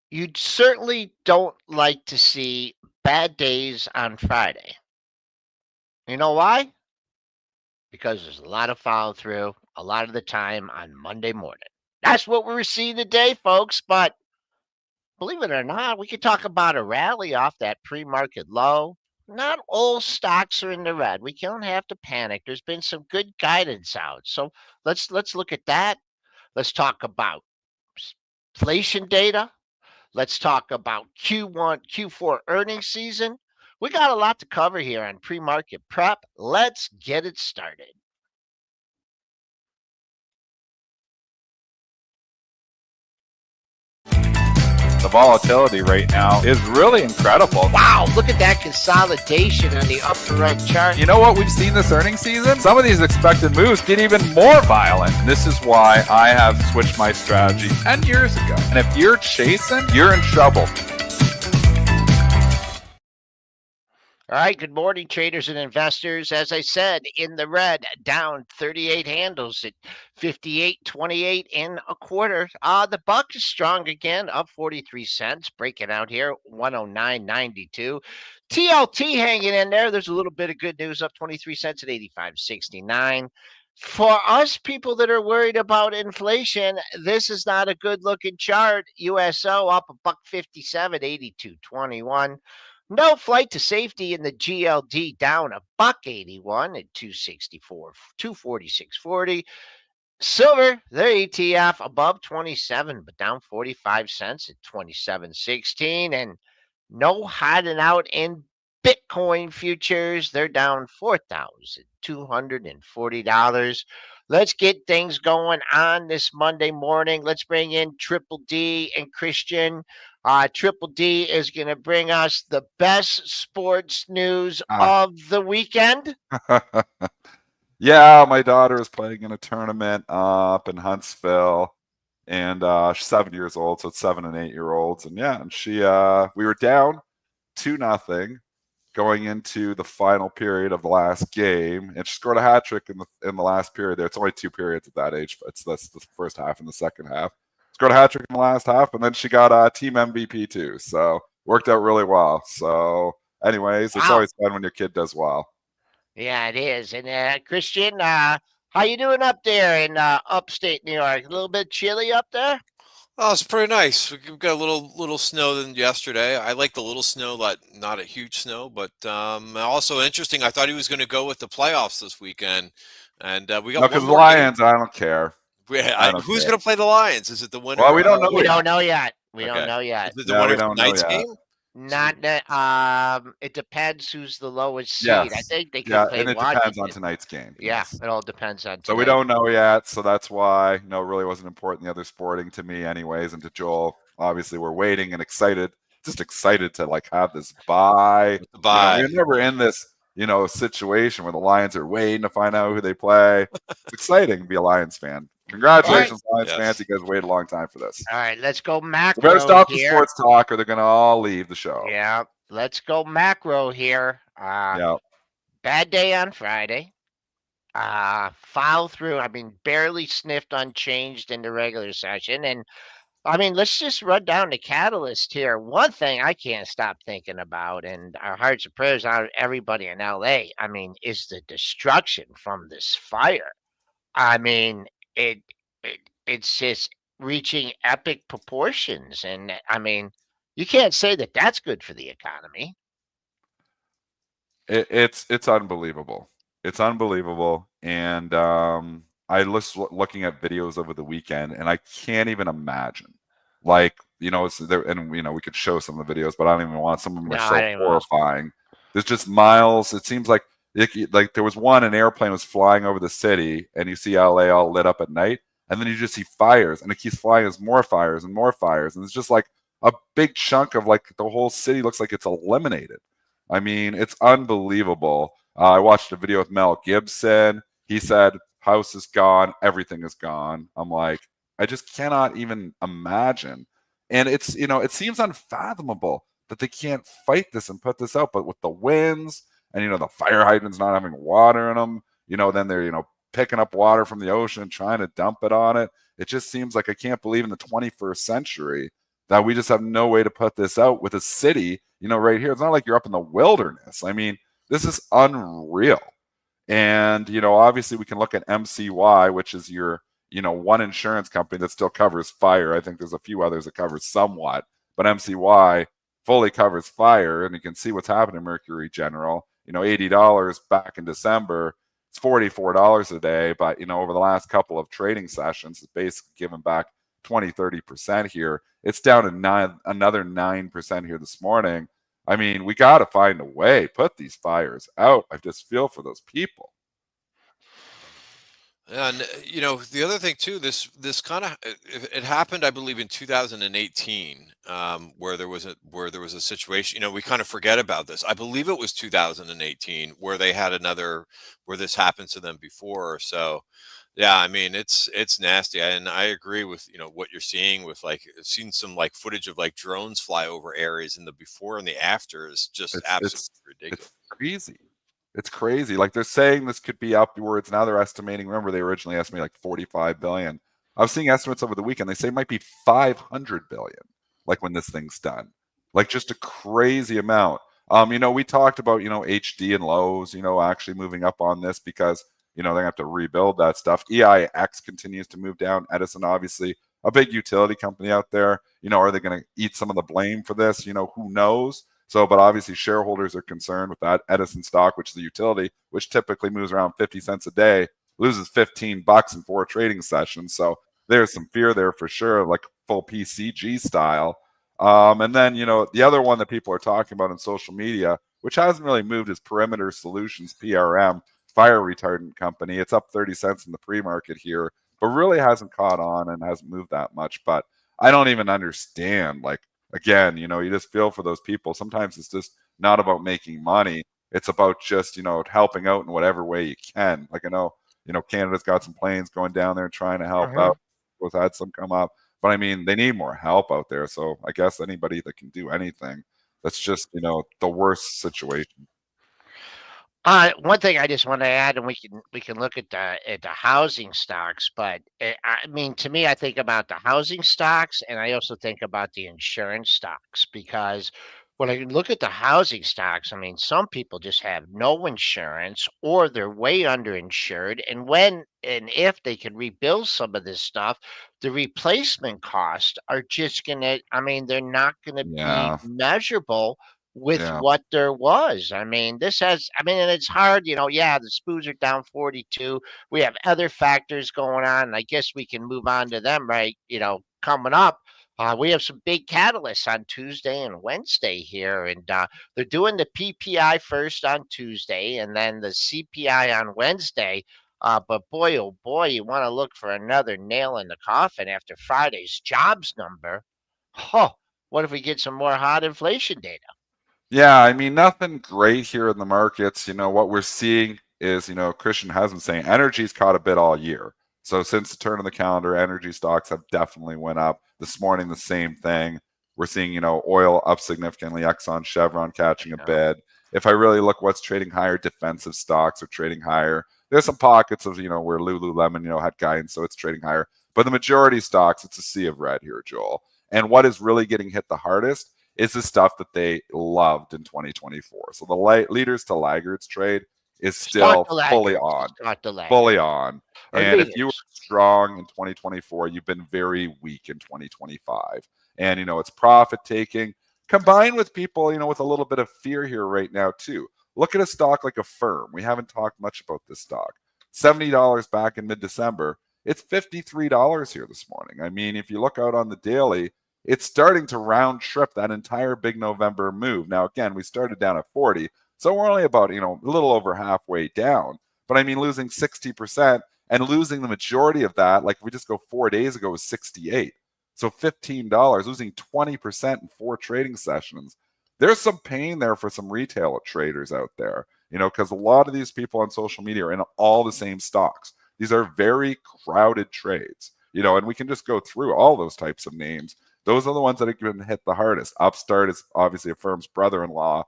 You certainly don't like to see bad days on Friday. You know why? Because there's a lot of follow through a lot of the time on Monday morning. That's what we're seeing today, folks. But believe it or not, we could talk about a rally off that pre-market low. Not all stocks are in the red. We don't have to panic. There's been some good guidance out. So let's look at that. Let's talk about inflation data. Let's talk about Q1, Q4 earnings season. We got a lot to cover here on pre-market prep. Let's get it started. The volatility right now is really incredible. Wow, look at that consolidation on the upper right chart. You know what we've seen this earnings season? Some of these expected moves get even more violent. This is why I have switched my strategy 10 years ago. And if you're chasing, you're in trouble. All right, good morning, traders and investors. As I said, in the red, down 38 handles at 58.28 in a quarter. The buck is strong again, up 43 cents, breaking out here 109.92. TLT hanging in there. There's a little bit of good news, up 23 cents at 85.69. For us people that are worried about inflation, this is not a good looking chart. USO up a buck 57, 82.21. No flight to safety in the GLD, down a buck 81 at 264, 246.40. Silver, their ETF above 27, but down 45 cents at 27.16. And no hiding out in Bitcoin futures. They're down $4,240. Let's get things going on this Monday morning. Let's bring in Triple D and Christian. Triple D is going to bring us the best sports news of the weekend. Yeah, my daughter is playing in a tournament up in Huntsville, and she's 7 years old, so it's 7 and 8 year olds. And yeah, and we were down 2-0 going into the final period of the last game, and she scored a hat trick in the last period. There, it's only 2 periods at that age. That's the first half and the second half. Scored a hat trick in the last half, and then she got a team MVP too. So worked out really well. So, anyways, it's always fun when your kid does well. Yeah, it is. And Christian, how you doing up there in upstate New York? A little bit chilly up there? Oh, it's pretty nice. We've got a little snow than yesterday. I like the little snow, not a huge snow, but also interesting. I thought he was going to go with the playoffs this weekend, and we got because the Lions. I don't care. Who's going to play the Lions? Is it the winner? Well, we don't know. We don't know yet. We don't know yet. Is it the winner of tonight's game? Not that. It depends who's the lowest seed. Yes. I think they can play. And it depends on tonight's game. Yeah, it all depends on. So we don't know yet. So that's why it really wasn't important. The other sporting to me, anyways, and to Joel. Obviously, we're waiting and excited. Just excited to have this bye. We're never in this situation where the Lions are waiting to find out who they play. It's exciting to be a Lions fan. Congratulations, Lions fans. You guys waited a long time for this. All right, let's go macro. We better stop the sports talk or they're going to all leave the show. Yeah, let's go macro here. Bad day on Friday. Follow through. Barely sniffed unchanged in the regular session. And, let's just run down the catalyst here. One thing I can't stop thinking about, and our hearts and prayers on everybody in LA, is the destruction from this fire. It's just reaching epic proportions, and you can't say that that's good for the economy. It's unbelievable. It's unbelievable, and I was looking at videos over the weekend, and I can't even imagine. It's there, and we could show some of the videos, but I don't even want. Some of them are so horrifying. There's just miles. It seems like there was an airplane was flying over the city, and you see LA all lit up at night, and then you just see fires, and it keeps flying as more fires and more fires, and it's just like a big chunk of the whole city looks like it's eliminated. It's unbelievable. I watched a video with Mel Gibson. He said, house is gone, everything is gone. I'm like, I just cannot even imagine. And it's, it seems unfathomable that they can't fight this and put this out, but with the winds and, the fire hydrants not having water in them, then they're, picking up water from the ocean, trying to dump it on it. It just seems like I can't believe in the 21st century that we just have no way to put this out with a city, right here. It's not like you're up in the wilderness. I mean, this is unreal. And, obviously we can look at MCY, which is your, one insurance company that still covers fire. I think there's a few others that cover somewhat, but MCY fully covers fire. And you can see what's happened to Mercury General, $80 back in December. It's $44 a day. But, over the last couple of trading sessions, it's basically given back 20-30% here. It's down to another 9% here this morning. I mean, we got to find a way, put these fires out. I just feel for those people. And the other thing too, this kind of it happened, I believe, in 2018, where there was a situation. We kind of forget about this. I believe it was 2018 where they had where this happened to them before. So, yeah, I mean, it's nasty, and I agree with what you're seeing with I've seen some footage of drones fly over areas, and the before and the after is just absolutely ridiculous. It's crazy. It's crazy. Like, they're saying this could be upwards. Now they're estimating. Remember, they originally estimated like 45 billion. I was seeing estimates over the weekend. They say it might be 500 billion. Like, when this thing's done, like, just a crazy amount. We talked about HD and Lowe's, actually moving up on this because they're gonna have to rebuild that stuff. EIX continues to move down. Edison, obviously, a big utility company out there. Are they going to eat some of the blame for this? Who knows? So, but obviously shareholders are concerned with that. Edison stock, which is the utility, which typically moves around 50 cents a day, loses $15 in 4 trading sessions. So there's some fear there for sure, like full PCG style. And then, the other one that people are talking about in social media, which hasn't really moved, is Perimeter Solutions, PRM, fire retardant company. It's up 30 cents in the pre-market here, but really hasn't caught on and hasn't moved that much. But I don't even understand, again, you just feel for those people. Sometimes it's just not about making money. It's about just, helping out in whatever way you can. Like, I know, Canada's got some planes going down there trying to help out. We've had some come up. But I mean, they need more help out there. So I guess anybody that can do anything, that's just, the worst situation. One thing I just want to add, and we can look at the housing stocks, but I mean, to me, I think about the housing stocks, and I also think about the insurance stocks, because when I look at the housing stocks, I mean, some people just have no insurance or they're way underinsured, and when and if they can rebuild some of this stuff, the replacement costs are just gonna, I mean, they're not gonna be Yeah. measurable with Yeah. what there was. I mean, and it's hard, yeah, the SPOOs are down 42. We have other factors going on, and I guess we can move on to them, right? Coming up. We have some big catalysts on Tuesday and Wednesday here, and they're doing the PPI first on Tuesday and then the CPI on Wednesday. But boy, oh boy, you want to look for another nail in the coffin after Friday's jobs number. Oh, what if we get some more hot inflation data? Yeah, I mean, nothing great here in the markets. What we're seeing is, Christian has been saying energy's caught a bit all year. So since the turn of the calendar, energy stocks have definitely went up. This morning, the same thing. We're seeing, oil up significantly, Exxon, Chevron catching a bid. If I really look what's trading higher, defensive stocks are trading higher. There's some pockets of, where Lululemon, had guidance, so it's trading higher. But the majority of stocks, it's a sea of red here, Joel. And what is really getting hit the hardest is the stuff that they loved in 2024. So the leaders to laggards trade is still fully on. Fully on. And if you were strong in 2024, you've been very weak in 2025. And, it's profit taking combined with people, with a little bit of fear here right now, too. Look at a stock like Affirm. We haven't talked much about this stock. $70 back in mid-December. It's $53 here this morning. I mean, if you look out on the daily, it's starting to round trip that entire big November move. Now, again, we started down at 40, so we're only about, a little over halfway down. But I mean, losing 60% and losing the majority of that, like if we just go 4 days ago, was 68. So $15, losing 20% in 4 trading sessions. There's some pain there for some retail traders out there, because a lot of these people on social media are in all the same stocks. These are very crowded trades, and we can just go through all those types of names. Those are the ones that have been hit the hardest. Upstart is obviously Affirm's brother-in-law.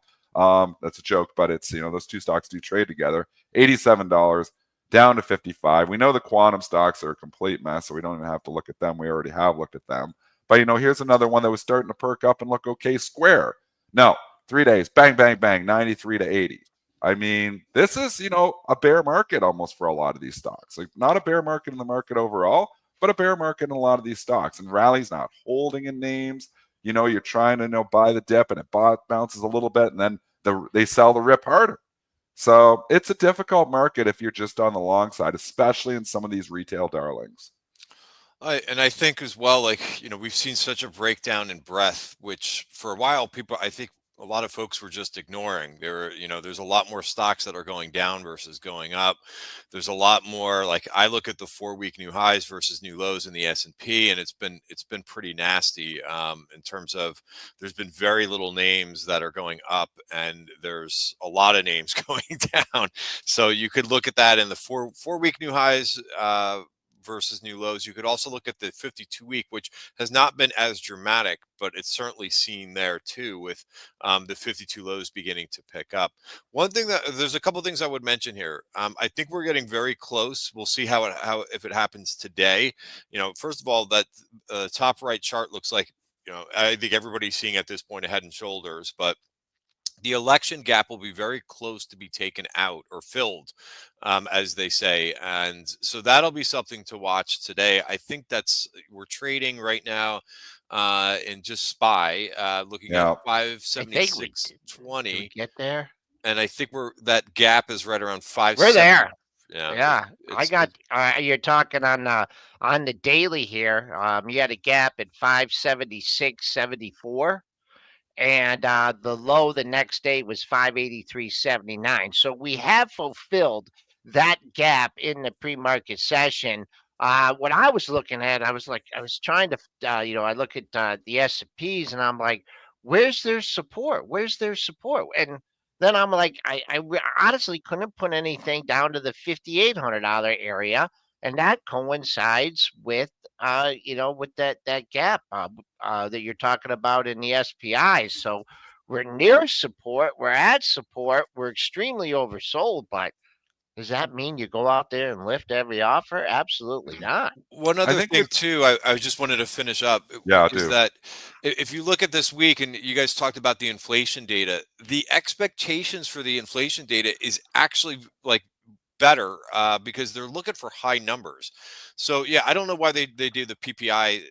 That's a joke, but it's, those two stocks do trade together. $87 down to 55. We know the quantum stocks are a complete mess, so we don't even have to look at them. We already have looked at them. But here's another one that was starting to perk up and look okay. Square. No, 3 days, bang, bang, bang, 93 to 80. I mean, this is, a bear market almost for a lot of these stocks. Like, not a bear market in the market overall, but a bear market in a lot of these stocks. And rally's not holding in names. You're trying to buy the dip, and it bounces a little bit, and then they sell the rip harder. So it's a difficult market if you're just on the long side, especially in some of these retail darlings. I think as well, like, we've seen such a breakdown in breadth, which for a while, I think a lot of folks were just ignoring. There's a lot more stocks that are going down versus going up. There's a lot more, like, I look at the 4-week new highs versus new lows in the S&P, and it's been pretty nasty in terms of there's been very little names that are going up, and there's a lot of names going down. So you could look at that in the four-week new highs versus new lows. You could also look at the 52-week, which has not been as dramatic, but it's certainly seen there too, with the 52 lows beginning to pick up. There's a couple things I would mention here. I think we're getting very close. We'll see how if it happens today. First of all, that top right chart looks like, I think everybody's seeing at this point a head and shoulders, but the election gap will be very close to be taken out or filled, as they say. And so that'll be something to watch today. I think we're trading right now in just SPY, looking at 576.20. Get there. And I think that gap is right around 5. We're there. Yeah. You're talking on the daily here. You had a gap at 576.74. And the low the next day was 583.79. So we have fulfilled that gap in the pre-market session. What I was looking at, I was trying to, I look at the S&Ps, and I'm like, where's their support? Where's their support? And then I'm like, I honestly couldn't put anything down to the $5,800 area, and that coincides with with that gap that you're talking about in the SPI. So we're near support. We're at support. We're extremely oversold. But does that mean you go out there and lift every offer? Absolutely not. One other thing too, I just wanted to finish up. Is that if you look at this week, and you guys talked about the inflation data, the expectations for the inflation data is actually like better because they're looking for high numbers. So yeah, I don't know why they do the PPI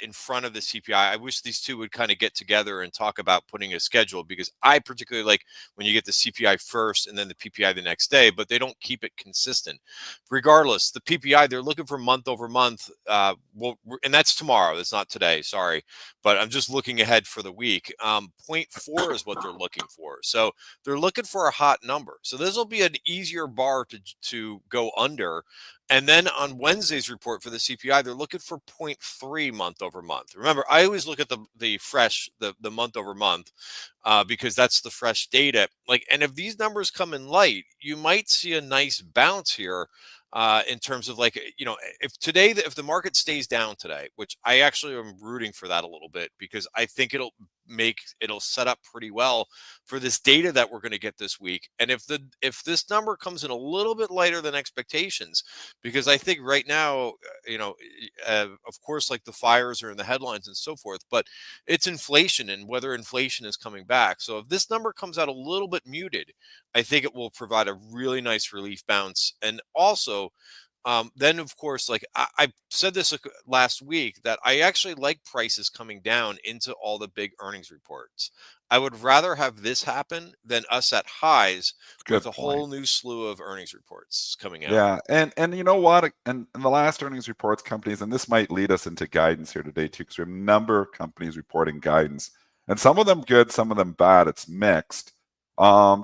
in front of the CPI. I wish these two would kind of get together and talk about putting a schedule, because I particularly like when you get the CPI first and then the PPI the next day, but they don't keep it consistent. Regardless, the PPI, they're looking for month over month. And that's tomorrow. That's not today. Sorry. But I'm just looking ahead for the week. 0.4 is what they're looking for. So they're looking for a hot number. So this will be an easier bar to go under. And then on Wednesday's report for the CPI, they're looking for 0.3 month over month. Remember, I always look at the month over month because that's the fresh data. And if these numbers come in light, you might see a nice bounce here in terms of if the market stays down today, which I actually am rooting for that a little bit, because I think it'll set up pretty well for this data that we're going to get this week. And if this number comes in a little bit lighter than expectations, because I think right now, of course, like the fires are in the headlines and so forth, but it's inflation and whether inflation is coming back. So if this number comes out a little bit muted, I think it will provide a really nice relief bounce. And also, then of course, I said this last week, that I actually like prices coming down into all the big earnings reports. I would rather have this happen than us at highs with a whole new slew of earnings reports coming out. Yeah, and you know what? And the last earnings reports companies, and this might lead us into guidance here today too, because we have a number of companies reporting guidance, and some of them good, some of them bad. It's mixed.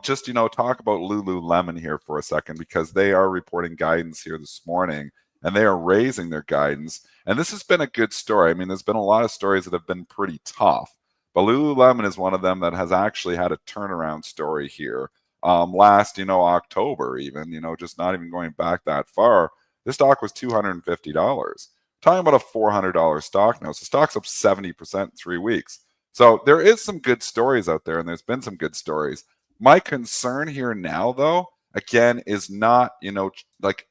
Just talk about Lululemon here for a second, because they are reporting guidance here this morning, and they are raising their guidance. And this has been a good story. I mean, there's been a lot of stories that have been pretty tough, but Lululemon is one of them that has actually had a turnaround story here. Last October, even just not even going back that far, this stock was $250. Talking about a $400 stock now. So stock's up 70% in 3 weeks. So there is some good stories out there, and there's been some good stories. My concern here now, though, again, is not,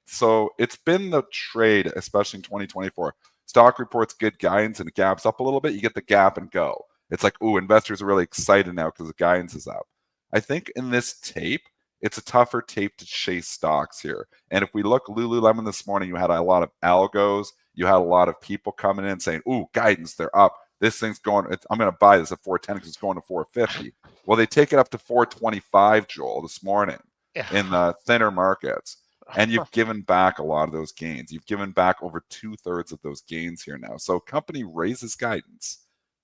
so it's been the trade, especially in 2024. Stock reports good guidance and it gaps up a little bit. You get the gap and go. It's like, ooh, investors are really excited now because the guidance is up. I think in this tape, it's a tougher tape to chase stocks here. And if we look Lululemon this morning, you had a lot of algos. You had a lot of people coming in saying, ooh, guidance, they're up. This thing's going, I'm going to buy this at 410 because it's going to 450. Well, they take it up to 425, Joel, this morning in the thinner markets. And you've given back a lot of those gains. You've given back over 2/3 of those gains here now. So company raises guidance.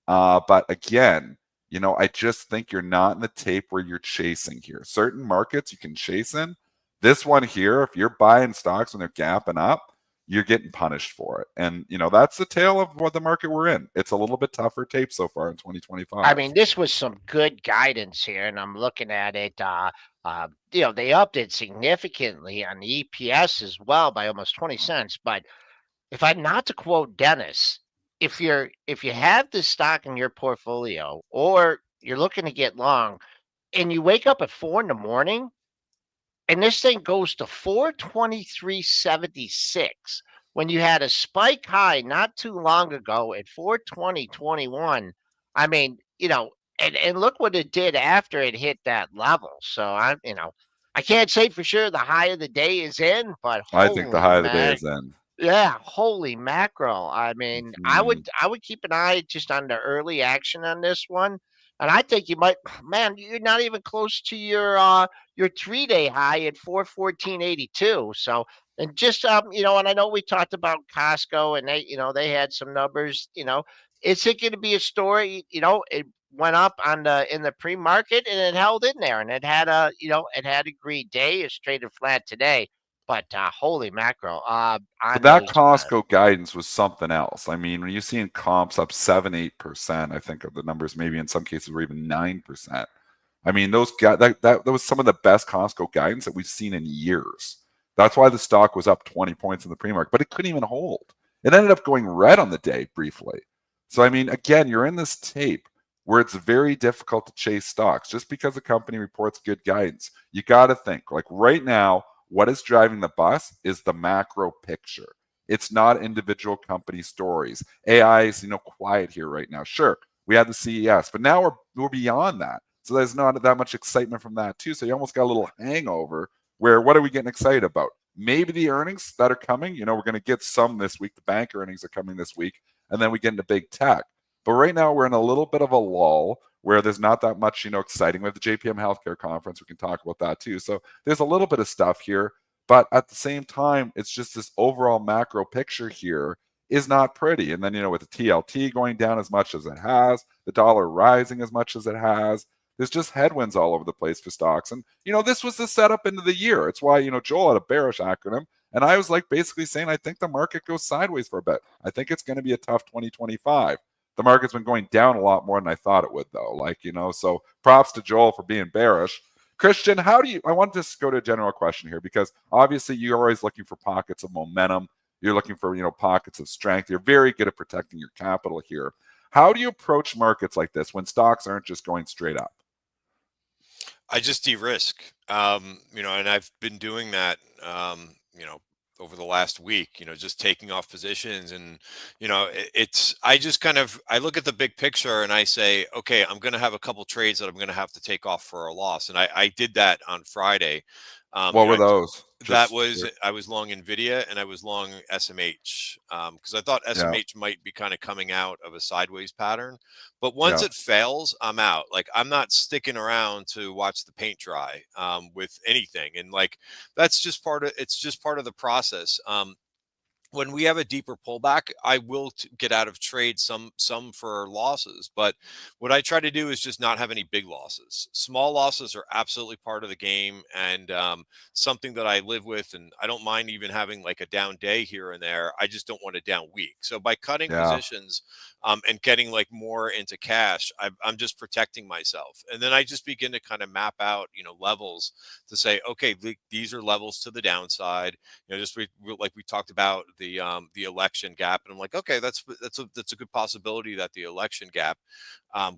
But again, I just think you're not in the tape where you're chasing here. Certain markets you can chase in. This one here, if you're buying stocks when they're gapping up, you're getting punished for it. And, that's the tale of what the market we're in. It's a little bit tougher tape so far in 2025. I mean, this was some good guidance here, and I'm looking at it. They upped it significantly on the EPS as well by almost 20 cents. But if I'm not to quote Dennis, if you have this stock in your portfolio or you're looking to get long, and you wake up at 4 in the morning and this thing goes to 423.76 when you had a spike high not too long ago at 420.21. I mean, and look what it did after it hit that level. So I can't say for sure the high of the day is in, but I think the holy high of the day man. is in. Yeah, holy mackerel. I mean, I Mhm. would I would keep an eye just on the early action on this one. And I think you might, man, you're not even close to your 3-day high at 414.82. So, and just and I know we talked about Costco and they had some numbers, is it going to be a story, it went up in the pre-market and it held in there and it had a great day, it's traded flat today. But holy mackerel! But On that those, Costco guidance was something else. I mean, when you're seeing comps up 7, 8%, I think of the numbers, maybe in some cases were even 9%. I mean, those guys, that was some of the best Costco guidance that we've seen in years. That's why the stock was up 20 points in the pre-market, but it couldn't even hold. It ended up going red on the day briefly. So, I mean, again, you're in this tape where it's very difficult to chase stocks just because a company reports good guidance. You got to think like right now, what is driving the bus is the macro picture. It's not individual company stories. AI is, quiet here right now. Sure, we had the CES, but now we're beyond that. So there's not that much excitement from that too. So you almost got a little hangover where what are we getting excited about? Maybe the earnings that are coming. We're going to get some this week. The bank earnings are coming this week, and then we get into big tech. But right now we're in a little bit of a lull where there's not that much, exciting. We have the JPM Healthcare Conference. We can talk about that too. So there's a little bit of stuff here, but at the same time, it's just this overall macro picture here is not pretty. And then, with the TLT going down as much as it has, the dollar rising as much as it has, there's just headwinds all over the place for stocks. And, this was the setup into the year. It's why, Joel had a bearish acronym. And I was like basically saying, I think the market goes sideways for a bit. I think it's going to be a tough 2025. The market's been going down a lot more than I thought it would, though. So props to Joel for being bearish. Christian, I want to just go to a general question here because obviously you're always looking for pockets of momentum. You're looking for, pockets of strength. You're very good at protecting your capital here. How do you approach markets like this when stocks aren't just going straight up? I just de-risk, and I've been doing that, over the last week, just taking off positions and, I just I look at the big picture and I say, okay, I'm going to have a couple trades that I'm going to have to take off for a loss. And I did that on Friday. What were those? I was long Nvidia and I was long SMH because I thought Yeah, SMH might be kind of coming out of a sideways pattern, but once yeah, it fails, I'm out. Like I'm not sticking around to watch the paint dry with anything, and like that's just it's just part of the process. When we have a deeper pullback, I will get out of trade some for losses. But what I try to do is just not have any big losses. Small losses are absolutely part of the game and something that I live with. And I don't mind even having like a down day here and there. I just don't want a down week. So by cutting yeah. positions and getting like more into cash, I'm just protecting myself. And then I just begin to kind of map out, levels to say, okay, these are levels to the downside. Just like we talked about the election gap, and I'm like, okay, that's a good possibility that the election gap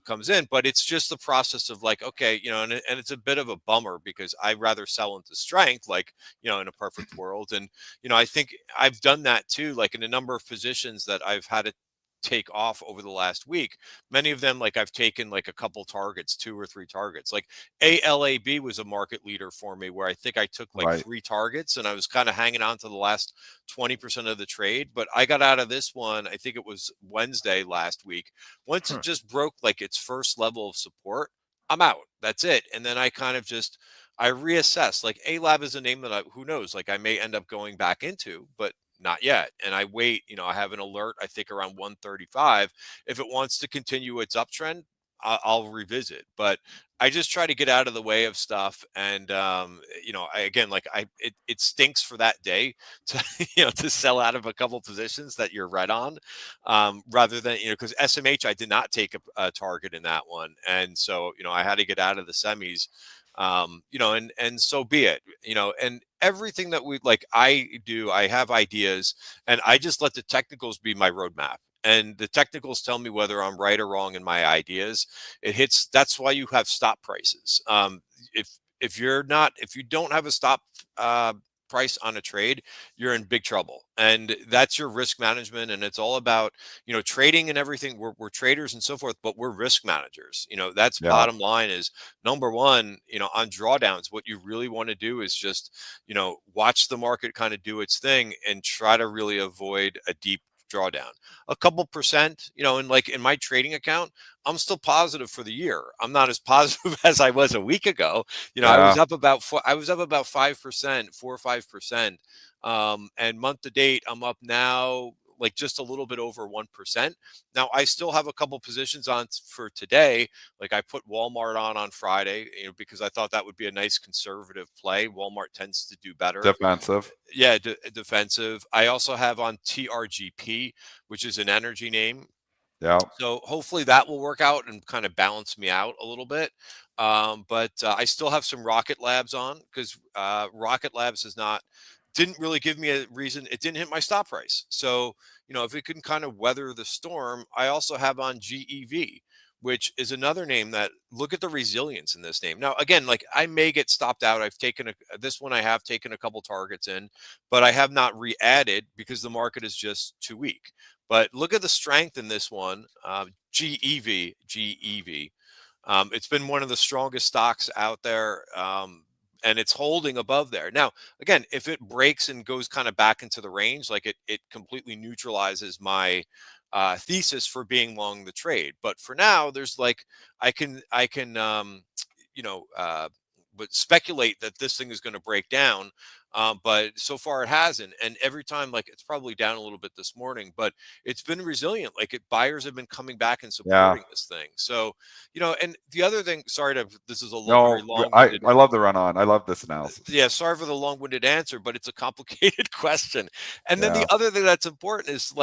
comes in. But it's just the process of like, okay, and it's a bit of a bummer because I'd rather sell into strength, like, in a perfect world. And I think I've done that too, like in a number of positions that I've had to take off over the last week. Many of them, like I've taken like a couple targets, 2 or 3 targets. Like ALAB was a market leader for me where I think I took like Right. 3 targets and I was kind of hanging on to the last 20% of the trade. But I got out of this one, I think it was Wednesday last week. Once it just broke like its first level of support, I'm out. That's it. And then I kind of just I reassess. Like ALAB is a name that who knows, like I may end up going back into, but not yet. And I wait, I have an alert, I think around 135. If it wants to continue its uptrend, I'll revisit. But I just try to get out of the way of stuff. And, again, like it stinks for that day to, to sell out of a couple positions that you're right on, rather than, because SMH, I did not take a target in that one. And so, I had to get out of the semis. And so be it, and everything that I have ideas and I just let the technicals be my roadmap. And the technicals tell me whether I'm right or wrong in my ideas. That's why you have stop prices. If you don't have a stop price on a trade, you're in big trouble. And that's your risk management. And it's all about, trading and everything. We're traders and so forth, but we're risk managers. That's Yeah. bottom line is number one, on drawdowns, what you really want to do is just, watch the market kind of do its thing and try to really avoid a deep drawdown. A couple percent, and like in my trading account, I'm still positive for the year. I'm not as positive as I was a week ago. I was Yeah. up about 5%, 4 or 5%. And month to date, I'm up now like just a little bit over 1%. Now I still have a couple positions on for today. Like I put Walmart on Friday, because I thought that would be a nice conservative play. Walmart tends to do better. Defensive. Yeah, defensive. I also have on TRGP, which is an energy name. Yeah. So hopefully that will work out and kind of balance me out a little bit. But I still have some Rocket Labs on because Rocket Labs didn't really give me a reason. It didn't hit my stop price. So, if it can kind of weather the storm, I also have on GEV, which is another name that look at the resilience in this name. Now, again, like I may get stopped out. This one I have taken a couple targets in, but I have not re-added because the market is just too weak. But look at the strength in this one, GEV. It's been one of the strongest stocks out there, and it's holding above there. Now, again, if it breaks and goes kind of back into the range, like it completely neutralizes my thesis for being long the trade. But for now, there's like I can you know but speculate that this thing is going to break down. But so far it hasn't. And every time, like it's probably down a little bit this morning, but it's been resilient. Buyers have been coming back and Yeah. supporting this thing. So, and the other thing, this is very No, long-winded. I love the run on. I love this analysis. Yeah, sorry for the long-winded answer, but it's a complicated question. And then Yeah. the other thing that's important is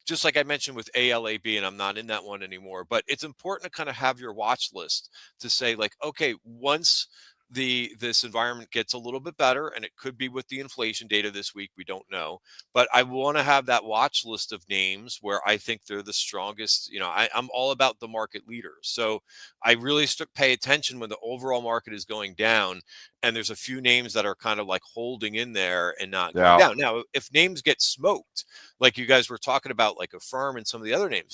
just like I mentioned with ALAB, and I'm not in that one anymore, but it's important to kind of have your watch list to say like, okay, once this environment gets a little bit better, and it could be with the inflation data this week, we don't know, but I want to have that watch list of names where I think they're the strongest. I'm all about the market leaders, so I really pay attention when the overall market is going down and there's a few names that are kind of like holding in there and not going Yeah. down. Now, if names get smoked, like you guys were talking about, like Affirm and some of the other names,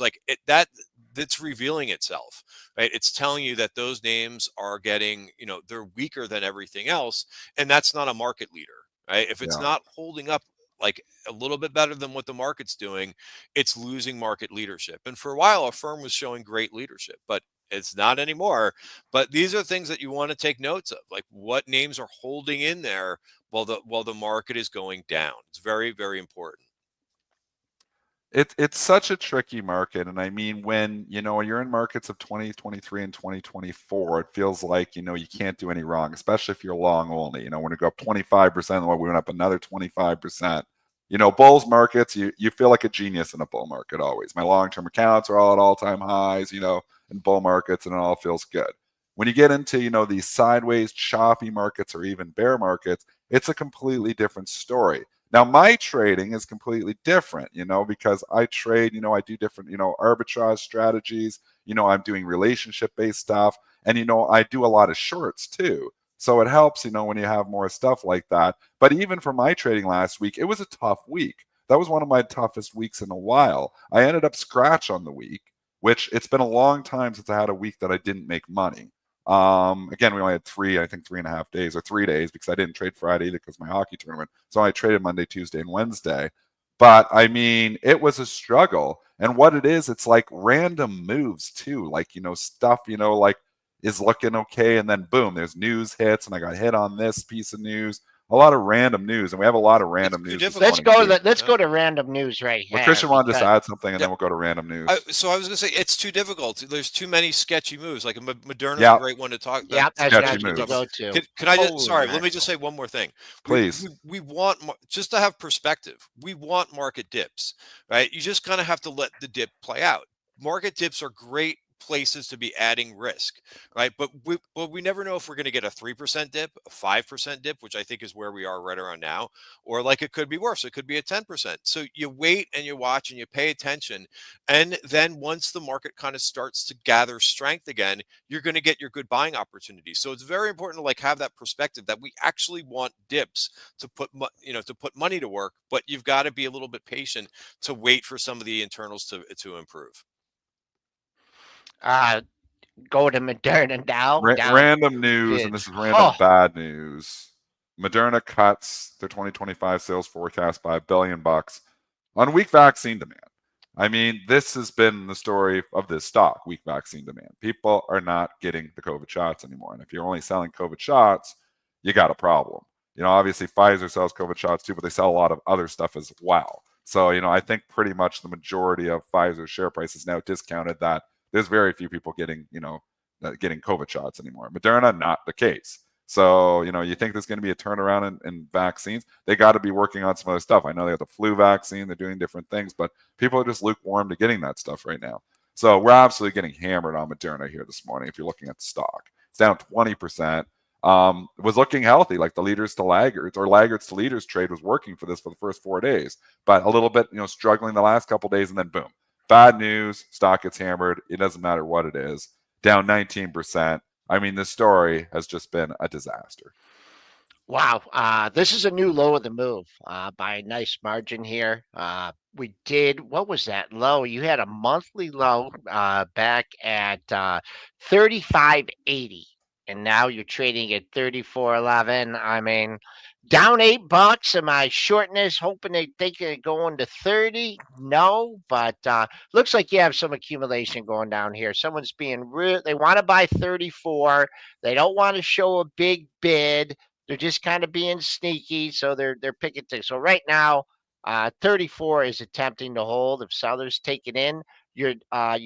that's revealing itself, right? It's telling you that those names are getting, they're weaker than everything else, and that's not a market leader, right? If it's Yeah. not holding up like a little bit better than what the market's doing, it's losing market leadership. And for a while, Affirm was showing great leadership, but it's not anymore. But these are things that you want to take notes of, like what names are holding in there while the market is going down. It's very, very important. It's such a tricky market. And I mean, when you're in markets of 2023 and 2024, it feels like you can't do any wrong, especially if you're long only. When it go up 25%, we went up another 25%. Bulls markets, you feel like a genius in a bull market always. My long-term accounts are all at all-time highs, in bull markets, and it all feels good. When you get into, these sideways choppy markets or even bear markets, it's a completely different story. Now, my trading is completely different, because I trade, I do different, arbitrage strategies. I'm doing relationship based stuff. And, I do a lot of shorts too. So it helps, when you have more stuff like that. But even for my trading last week, it was a tough week. That was one of my toughest weeks in a while. I ended up scratch on the week, which it's been a long time since I had a week that I didn't make money. Again, we only had 3.5 days or 3 days because I didn't trade Friday either because my hockey tournament. So I traded Monday, Tuesday, and Wednesday. But I mean, it was a struggle. And what it is, it's like random moves too. Like, stuff, like is looking okay. And then boom, there's news hits. And I got hit on this piece of news. A lot of random news. And we have a lot of random news. Let's go to random news right here. Well, Christian wanted to just add something, and then we'll go to random news. So I was going to say it's too difficult. There's too many sketchy moves. Like Moderna's a great one to talk. Yeah, that's sketchy moves. To go to. Can I just? Sorry, let me just say one more thing. Please. We want just to have perspective. We want market dips, right? You just kind of have to let the dip play out. Market dips are great places to be adding risk, right? But we never know if we're going to get a 3% dip, a 5% dip, which I think is where we are right around now, or like it could be worse. It could be a 10%. So you wait and you watch and you pay attention. And then once the market kind of starts to gather strength again, you're going to get your good buying opportunity. So it's very important to like have that perspective that we actually want dips to put money to work, but you've got to be a little bit patient to wait for some of the internals to improve. Go to Moderna now. Random news, and this is random bad news. Moderna cuts their 2025 sales forecast by $1 billion on weak vaccine demand. I mean, this has been the story of this stock, weak vaccine demand. People are not getting the COVID shots anymore. And if you're only selling COVID shots, you got a problem. Obviously Pfizer sells COVID shots too, but they sell a lot of other stuff as well. So, I think pretty much the majority of Pfizer's share price is now discounted that there's very few people getting COVID shots anymore. Moderna, not the case. So, you think there's going to be a turnaround in vaccines? They got to be working on some other stuff. I know they have the flu vaccine. They're doing different things, but people are just lukewarm to getting that stuff right now. So we're absolutely getting hammered on Moderna here this morning if you're looking at the stock. It's down 20%. It was looking healthy, like the leaders to laggards or laggards to leaders trade was working for the first 4 days, but a little bit, struggling the last couple days, and then boom. Bad news, stock gets hammered. It doesn't matter what it is. Down 19%. I mean, this story has just been a disaster. Wow. This is a new low of the move by a nice margin here. We did, what was that low? You had a monthly low back at 35.80, and now you're trading at 34.11. I mean, down $8. Am I shorting this, hoping they think they're going to 30? No, but looks like you have some accumulation going down here. Someone's being real. They want to buy 34. They don't want to show a big bid. They're just kind of being sneaky, so they're picking things. So right now, 34 is attempting to hold. If sellers take it in, your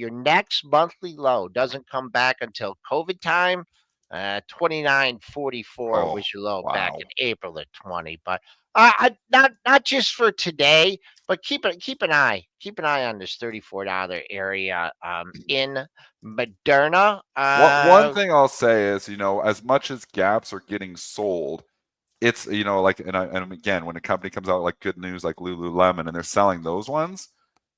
next monthly low doesn't come back until COVID time. 29.44 was your low back in April of 20. But not just for today, but keep an eye on this $34 area in Moderna. One thing I'll say is, as much as gaps are getting sold, it's, like, and again, when a company comes out like good news, like Lululemon, and they're selling those ones,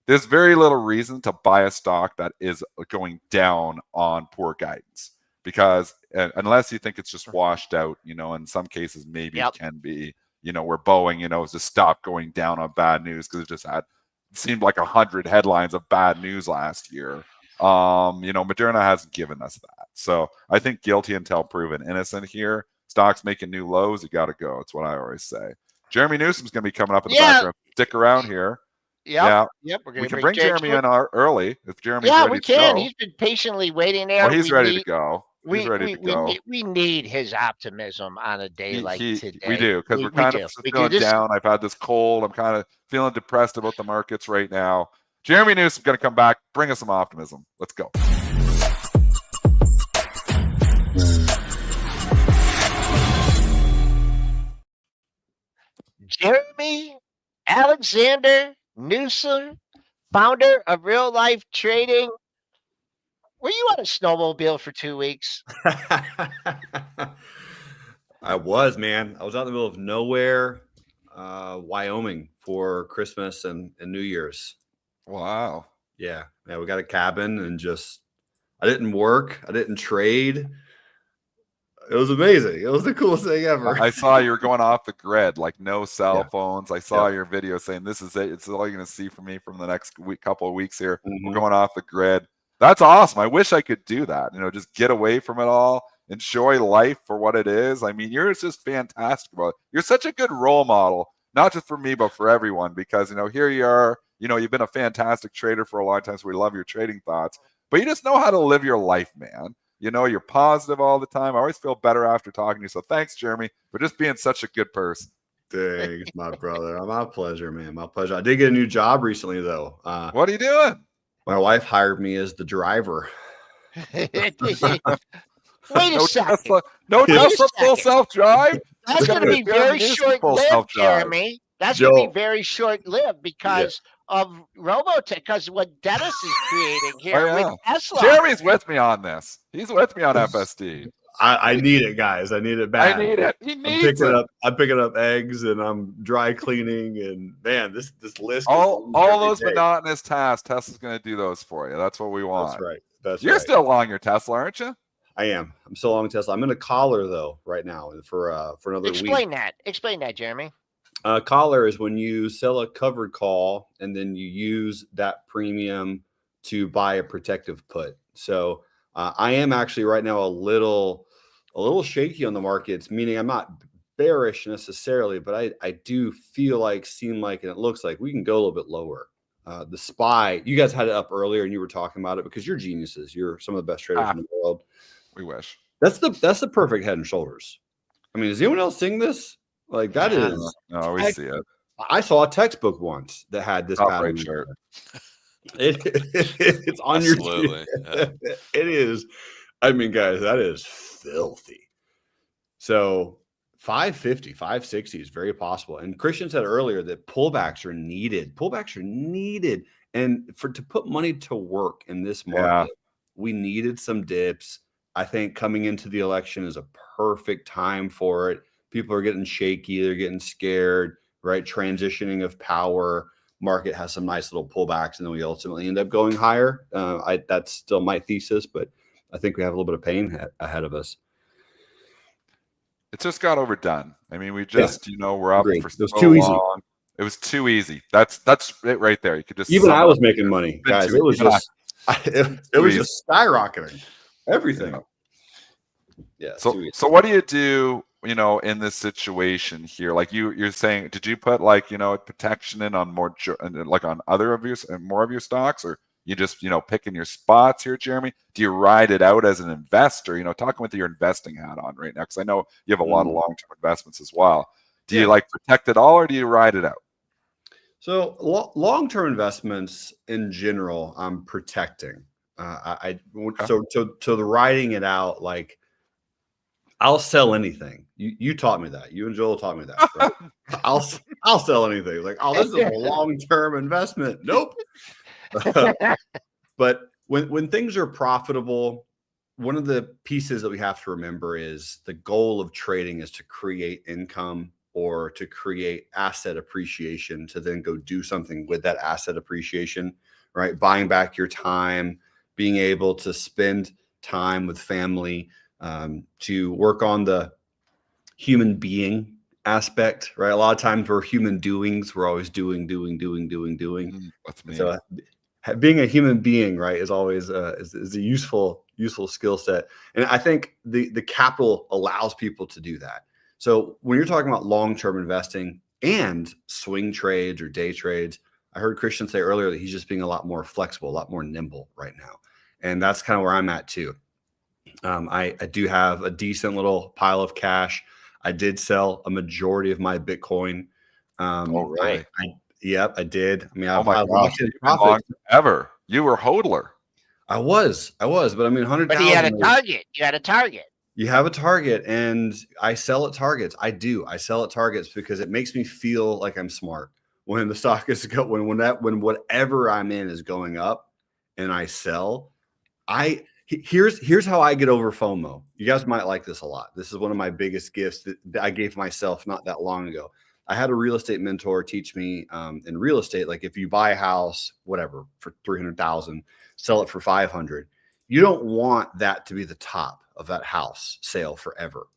there's very little reason to buy a stock that is going down on poor guidance. Because unless you think it's just washed out, in some cases, maybe it can be, where Boeing, has just stopped going down on bad news because it seemed like 100 headlines of bad news last year. Moderna hasn't given us that. So I think guilty until proven innocent here. Stocks making new lows, you got to go. It's what I always say. Jerremy Newsome's going to be coming up in the background. Stick around here. Yep. We can bring Jerremy in early if Jeremy's ready we can. to go. He's been patiently waiting there. Well, he's ready to go. We need his optimism on a day like today. We do, because we're kind of feeling down. I've had this cold. I'm kind of feeling depressed about the markets right now. Jerremy Newsome's going to come back, bring us some optimism. Let's go. Jerremy Alexander Newsome, founder of Real Life Trading. Were you on a snowmobile for 2 weeks? I was, man. I was out in the middle of nowhere. Wyoming for Christmas and New Year's. Wow. Yeah, we got a cabin and I didn't work. I didn't trade. It was amazing. It was the coolest thing ever. I saw you were going off the grid, like no cell Yeah. phones. I saw your video saying this is it. It's all you're going to see from me from the next couple of weeks here. Mhm. We're going off the grid. That's awesome. I wish I could do that. Just get away from it all. Enjoy life for what it is. I mean, you're just fantastic about it. You're such a good role model, not just for me, but for everyone, because, here you are, you've been a fantastic trader for a long time. So we love your trading thoughts, but you just know how to live your life, man. You're positive all the time. I always feel better after talking to you. So thanks, Jeremy, for just being such a good person. Thanks, my brother. My pleasure, man. My pleasure. I did get a new job recently, though. What are you doing? My wife hired me as the driver. Wait a second. No Tesla full self-drive? That's going to be very short-lived, Jeremy. That's going to be very short-lived because of Robotech, because what Dennis is creating here with Tesla. Jeremy's with me on this. He's with me on FSD. I need it, guys. I need it bad. I need it. He needs it. I'm picking up eggs and I'm dry cleaning, and man, this list. All those monotonous tasks, Tesla's going to do those for you. That's what we want. That's right. You're still long your Tesla, aren't you? I am. I'm still long Tesla. I'm in a collar though right now for another week. Explain that, Jeremy. Collar is when you sell a covered call and then you use that premium to buy a protective put. So I am actually right now a little shaky on the markets, meaning I'm not bearish necessarily, but I do seem like, and it looks like we can go a little bit lower. The SPY, you guys had it up earlier and you were talking about it because you're geniuses. You're some of the best traders in the world. We wish. That's the perfect Head and Shoulders. I mean, is anyone else seeing this? Like that is. No, we see it. I saw a textbook once that had this pattern. Chart. It's on Absolutely. your. It is. I mean, guys, that is filthy. So 550, 560 is very possible. And Christian said earlier that pullbacks are needed. And to put money to work in this market, we needed some dips. I think coming into the election is a perfect time for it. People are getting shaky. They're getting scared, right? Transitioning of power. Market has some nice little pullbacks, and then we ultimately end up going higher. That's still my thesis, but I think we have a little bit of pain ahead of us. It just got overdone. I mean, we just, we're up for so long. It was too easy. That's it right there. You could just even I was making money, guys. It was just skyrocketing. Everything. Yeah. So what do you do, in this situation here? Like you're saying, did you put protection in on more on more of your stocks, or you just picking your spots here, Jeremy? Do you ride it out as an investor? Talking with your investing hat on right now, because I know you have a lot of long-term investments as well. Do you protect it all, or do you ride it out? So long-term investments in general, I'm protecting. So the riding it out, like I'll sell anything. You taught me that. You and Joel taught me that. Right? I'll sell anything. Like, oh, this is a long-term investment. Nope. But when things are profitable, one of the pieces that we have to remember is the goal of trading is to create income or to create asset appreciation to then go do something with that asset appreciation, right? Buying back your time, being able to spend time with family, to work on the human being aspect, right? A lot of times we're human doings. We're always doing. That's me. So being a human being, right, is always is a useful skill set. And I think the capital allows people to do that. So when you're talking about long-term investing and swing trades or day trades, I heard Christian say earlier that he's just being a lot more flexible, a lot more nimble right now. And that's kind of where I'm at too. I do have a decent little pile of cash. I did sell a majority of my Bitcoin. Right. I did. I mean, I locked in profit ever. You were hodler. I was, but I mean, 100,000. But you had a target. You had a target. You have a target, and I sell at targets. I do. I sell at targets because it makes me feel like I'm smart when the stock is going. When whatever I'm in is going up, and I sell. Here's how I get over FOMO. You guys might like this a lot. This is one of my biggest gifts that I gave myself not that long ago. I had a real estate mentor teach me in real estate, like if you buy a house, whatever, for 300,000, sell it for 500, you don't want that to be the top of that house sale forever,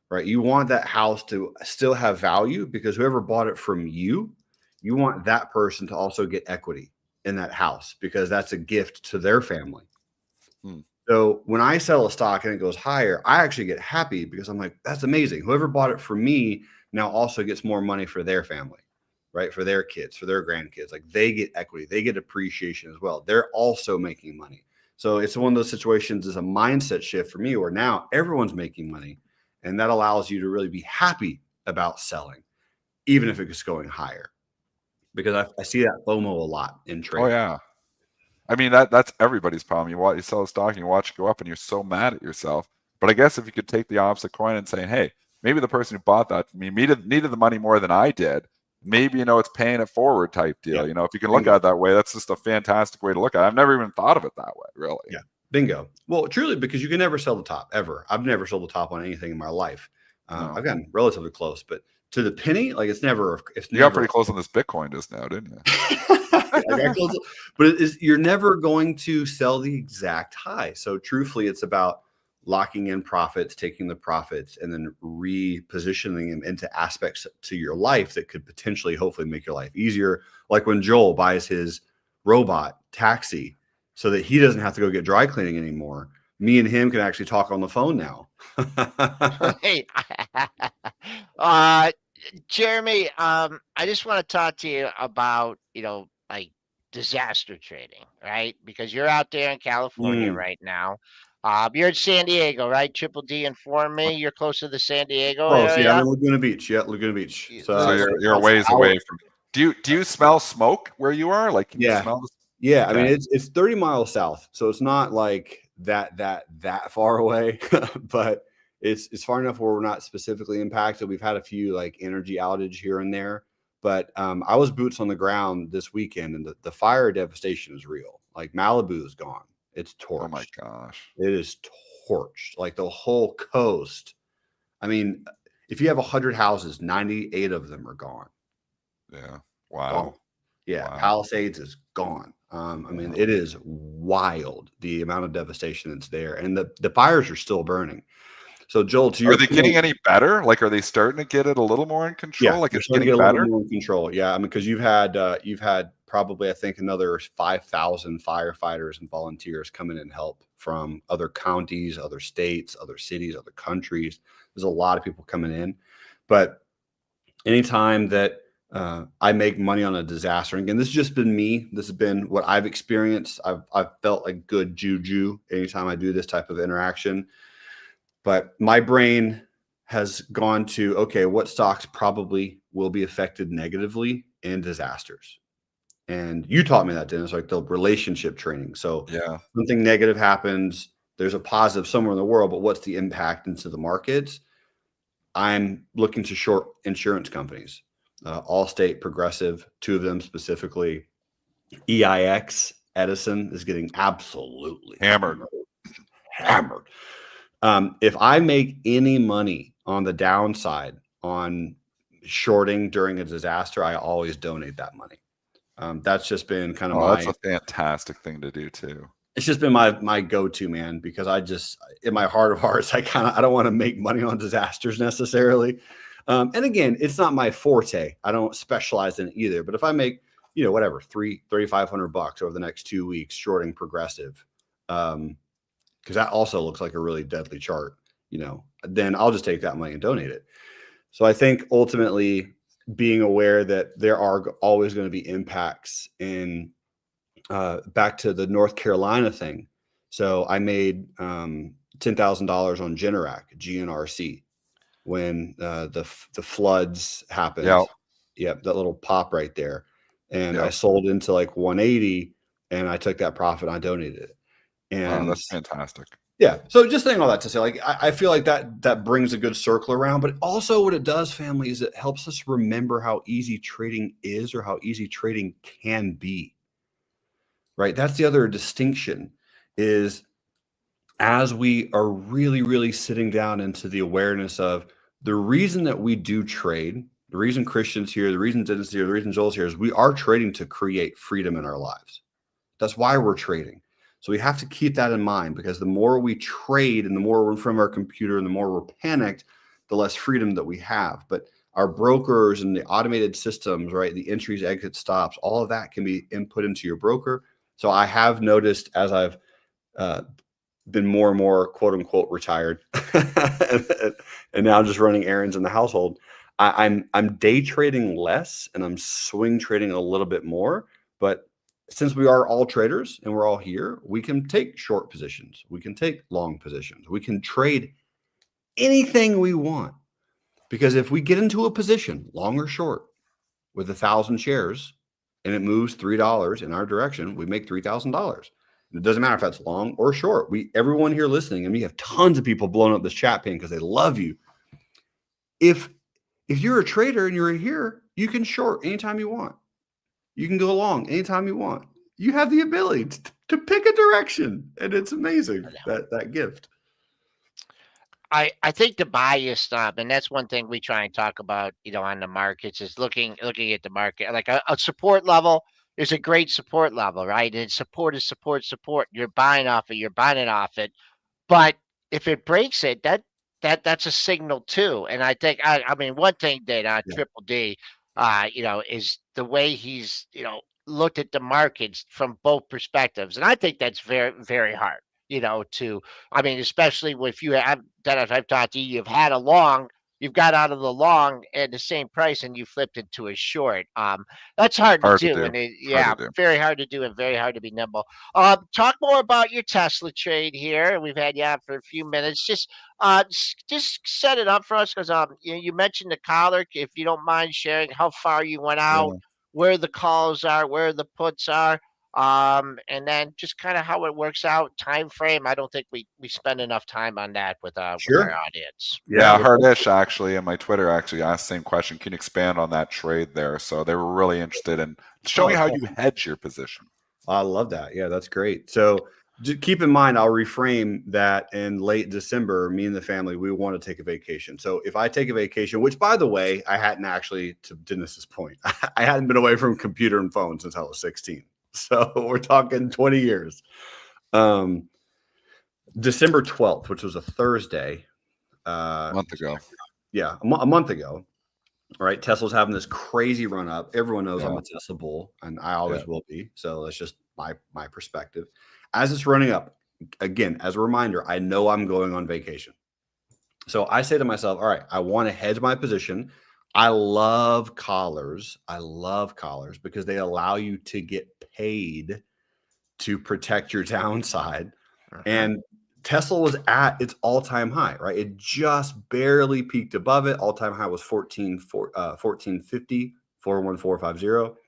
right? You want that house to still have value because whoever bought it from you, you want that person to also get equity in that house because that's a gift to their family. So when I sell a stock and it goes higher, I actually get happy because I'm like, that's amazing. Whoever bought it from me now also gets more money for their family, right? For their kids, for their grandkids. Like they get equity, they get appreciation as well. They're also making money. So it's one of those situations is a mindset shift for me where now everyone's making money. And that allows you to really be happy about selling, even if it's going higher. Because I see that FOMO a lot in trading. Oh yeah. I mean, that's everybody's problem. You sell a stock and you watch it go up and you're so mad at yourself. But I guess if you could take the opposite coin and say, hey, maybe the person who bought that from me needed the money more than I did. Maybe, it's paying it forward type deal. Yeah. If you can look at it that way, that's just a fantastic way to look at it. I've never even thought of it that way, really. Yeah. Bingo. Well, truly, because you can never sell the top ever. I've never sold the top on anything in my life. No. I've gotten relatively close, but to the penny, like it's never. You got pretty close on this Bitcoin just now, didn't you? I got close, but you're never going to sell the exact high. So truthfully, it's about locking in profits, taking the profits, and then repositioning them into aspects to your life that could potentially, hopefully, make your life easier. Like when Joel buys his robot taxi so that he doesn't have to go get dry cleaning anymore. Me and him can actually talk on the phone now. Hey, Jerremy, I just want to talk to you about, like disaster trading, right? Because you're out there in California right now. You're in San Diego, right? Triple D informed me you're close to the San Diego Close, yeah, I'm area. in Laguna Beach. Yeah, Laguna Beach. So you're a ways away from. Do you smell smoke where you are? Like, can you smell this? Yeah, I mean it's 30 miles south, so it's not like that far away, but it's far enough where we're not specifically impacted. We've had a few like energy outage here and there, but I was boots on the ground this weekend, and the fire devastation is real. Like Malibu is gone; it's torched. Oh my gosh, it is torched. Like the whole coast. I mean, if you have 100 houses, 98 of them are gone. Yeah. Wow. Gone. Yeah. Wow. Palisades is gone. I mean, it is wild the amount of devastation that's there, and the fires are still burning. So, Joel, to your are they point, getting any better? Like, are they starting to get it a little more in control? Yeah, like it's starting getting to get a better. little more in control. Yeah, I mean, because you've had probably I think another 5,000 firefighters and volunteers come in and help from other counties, other states, other cities, other countries. There's a lot of people coming in, but anytime that I make money on a disaster. And again, this has just been me. This has been what I've experienced. I've felt like good juju anytime I do this type of interaction. But my brain has gone to, okay, what stocks probably will be affected negatively in disasters? And you taught me that, Dennis, like the relationship training. So Yeah. something negative happens, there's a positive somewhere in the world, but what's the impact into the markets? I'm looking to short insurance companies. Allstate, Progressive, two of them specifically. EIX, Edison is getting absolutely Hammered. If I make any money on the downside on shorting during a disaster, I always donate that money. That's just been kind of that's a fantastic thing to do too. It's just been my go-to, man, because I just, in my heart of hearts, I don't want to make money on disasters necessarily. And again, it's not my forte. I don't specialize in it either. But if I make, whatever, $3,500 over the next 2 weeks shorting Progressive, because that also looks like a really deadly chart, then I'll just take that money and donate it. So I think ultimately being aware that there are always going to be impacts in back to the North Carolina thing. So I made $10,000 on Generac, GNRC, when the floods happened. Yep, that little pop right there. And I sold into like 180, and I took that profit and I donated it. And that's fantastic. Yeah. So just saying all that to say, like, I feel like that brings a good circle around, but also what it does, family, is it helps us remember how easy trading is or how easy trading can be. Right. That's the other distinction is as we are really, really sitting down into the awareness of the reason that we do trade, the reason Christian's here, the reason Dennis is here, the reason Joel's here is we are trading to create freedom in our lives. That's why we're trading. So we have to keep that in mind, because the more we trade and the more we're in front of our computer and the more we're panicked, the less freedom that we have. But our brokers and the automated systems, right? The entries, exit, stops, all of that can be input into your broker. So I have noticed, as I've been more and more quote unquote retired and now just running errands in the household, I'm day trading less and I'm swing trading a little bit more. But since we are all traders and we're all here, we can take short positions. We can take long positions. We can trade anything we want. Because if we get into a position, long or short, with 1,000 shares and it moves $3 in our direction, we make $3,000. It doesn't matter if that's long or short. Everyone here listening, and we have tons of people blowing up this chat pane because they love you. If you're a trader and you're here, you can short anytime you want. You can go long anytime you want. You have the ability to pick a direction, and it's amazing, that gift. I think the bias, and that's one thing we try and talk about, on the markets, is looking at the market. Like a support level is a great support level, right? And support is support. You're buying off it. You're buying it off it. But if it breaks it, that's a signal too. And I think, I mean, one thing that Triple D, is the way he's looked at the markets from both perspectives, and I think that's very, very hard. I mean, especially if you have, Dennis, I've talked to you, you've had a long, you've got out of the long at the same price and you flipped into a short. That's hard to do. And very hard to do and very hard to be nimble. Talk more about your Tesla trade here. We've had you on for a few minutes. Just set it up for us, because you mentioned the collar. If you don't mind sharing how far you went out, where the calls are, where the puts are. And then just kind of how it works out, time frame. I don't think we spend enough time on that with our audience. Yeah, Hardish actually in my Twitter actually asked the same question. Can you expand on that trade there? So they were really interested in showing how you hedge your position. I love that. Yeah, that's great. So keep in mind, I'll reframe that in late December, me and the family, we want to take a vacation. So if I take a vacation, which by the way, I hadn't actually, to Dennis's point, I hadn't been away from computer and phone since I was 16. So we're talking 20 years. December 12th, which was a Thursday. A month ago. Yeah, a month ago. All right, Tesla's having this crazy run up. Everyone knows I'm a Tesla bull, and I always will be. So that's just my perspective. As it's running up, again, as a reminder, I know I'm going on vacation. So I say to myself, all right, I want to hedge my position. I love collars. Because they allow you to get paid to protect your downside. And Tesla was at its all-time high, right? It just barely peaked above it. All-time high was 1450, 41450.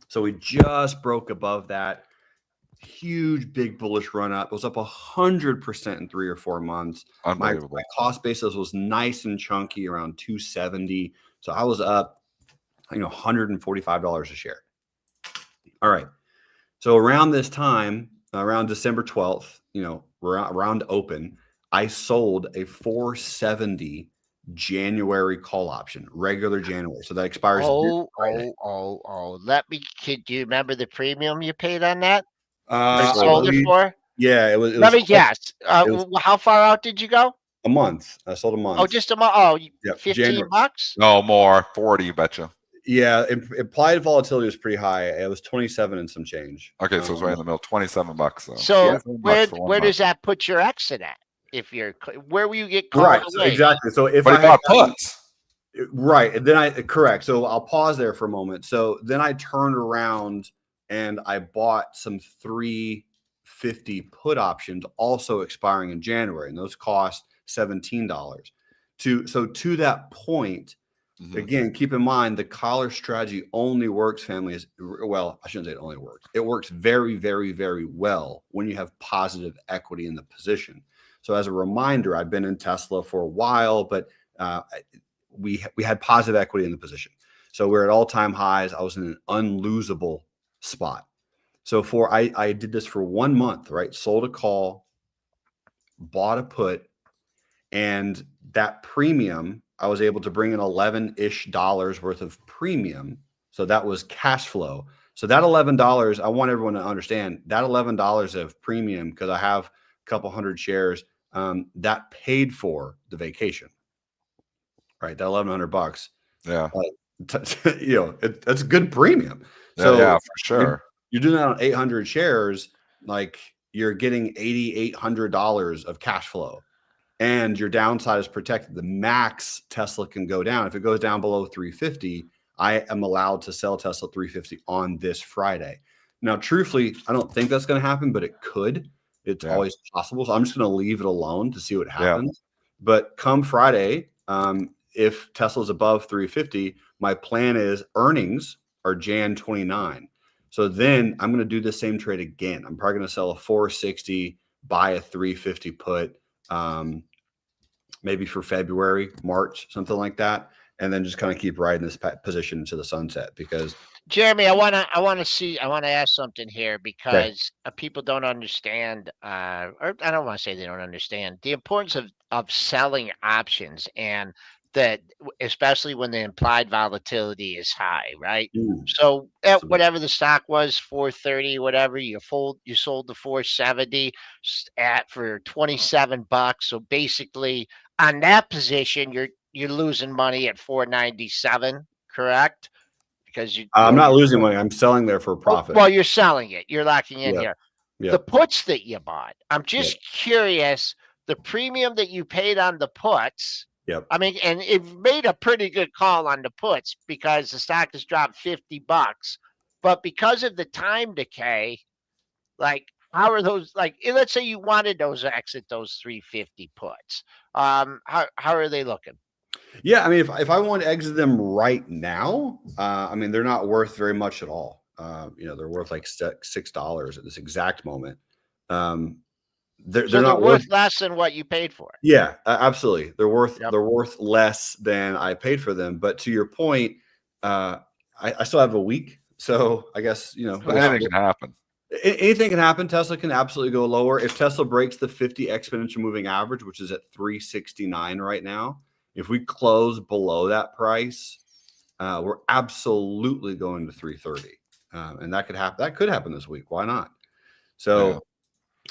So we just broke above that. Huge, big bullish run up. It was up 100% in 3 or 4 months. Unbelievable. My cost basis was nice and chunky, around 270. So I was up, $145 a share. All right. So around this time, around December 12th, around open, I sold a 470 January call option, regular January. So that expires. Do you remember the premium you paid on that? Sold it for? Yeah, it was. Let me guess. How far out did you go? A month. I sold a month. Oh, just a month. Oh, $15? No more. 40, you betcha. Yeah, implied volatility was pretty high. It was 27 and some change. Okay, so it's right in the middle, $27 though. So where does that put your exit at? Where will you get called away? Exactly. So if I bought puts. Right. And then correct. So I'll pause there for a moment. So then I turned around and I bought some 350 put options also expiring in January. And those cost $17. To that point, again, keep in mind the collar strategy only works, families. Well, I shouldn't say it only works. It works very, very, very well when you have positive equity in the position. So as a reminder, I've been in Tesla for a while, but we had positive equity in the position. So we're at all-time highs. I was in an unlosable spot. So I did this for 1 month, right? Sold a call, bought a put, and that premium I was able to bring in $11-ish worth of premium. So that was cash flow. So that $11, I want everyone to understand that $11 of premium, because I have a couple hundred shares, that paid for the vacation, right? That $1,100. Yeah. That's good premium. Yeah, yeah, So for sure. you're doing that on 800 shares, like you're getting $8,800 of cash flow, and your downside is protected. The max Tesla can go down. If it goes down below 350, I am allowed to sell Tesla 350 on this Friday. Now, truthfully, I don't think that's going to happen, but it could. It's always possible. So I'm just going to leave it alone to see what happens. But come Friday, if Tesla's above 350, my plan is earnings are Jan 29. So then I'm going to do the same trade again. I'm probably going to sell a 460, buy a 350 put, maybe for February, March, something like that, and then just kind of keep riding this position into the sunset. Because Jeremy, I want to ask something here, because people don't understand, or I don't want to say they don't understand the importance of selling options, and that especially when the implied volatility is high, right? So at whatever the stock was, 430, whatever, you sold the 470 at for $27. So basically, on that position, you're losing money at 497, correct? Because I'm not losing money. I'm selling there for profit. Well, you're selling it. You're locking in here. Yep. The puts that you bought, I'm just curious, the premium that you paid on the puts. Yep. I mean, and it made a pretty good call on the puts because the stock has dropped $50. But because of the time decay, like, how are those, like, let's say you wanted those exit those 350 puts. How are they looking? Yeah, I mean, if I want to exit them right now, I mean, they're not worth very much at all. They're worth like $6 at this exact moment. They're not worth less than what you paid for. Yeah, absolutely. They're worth less than I paid for them. But to your point, I still have a week, so I guess anything can happen. Anything can happen. Tesla can absolutely go lower. If Tesla breaks the 50 exponential moving average, which is at 369 right now, if we close below that price, we're absolutely going to 330, and that could happen. That could happen this week. Why not? So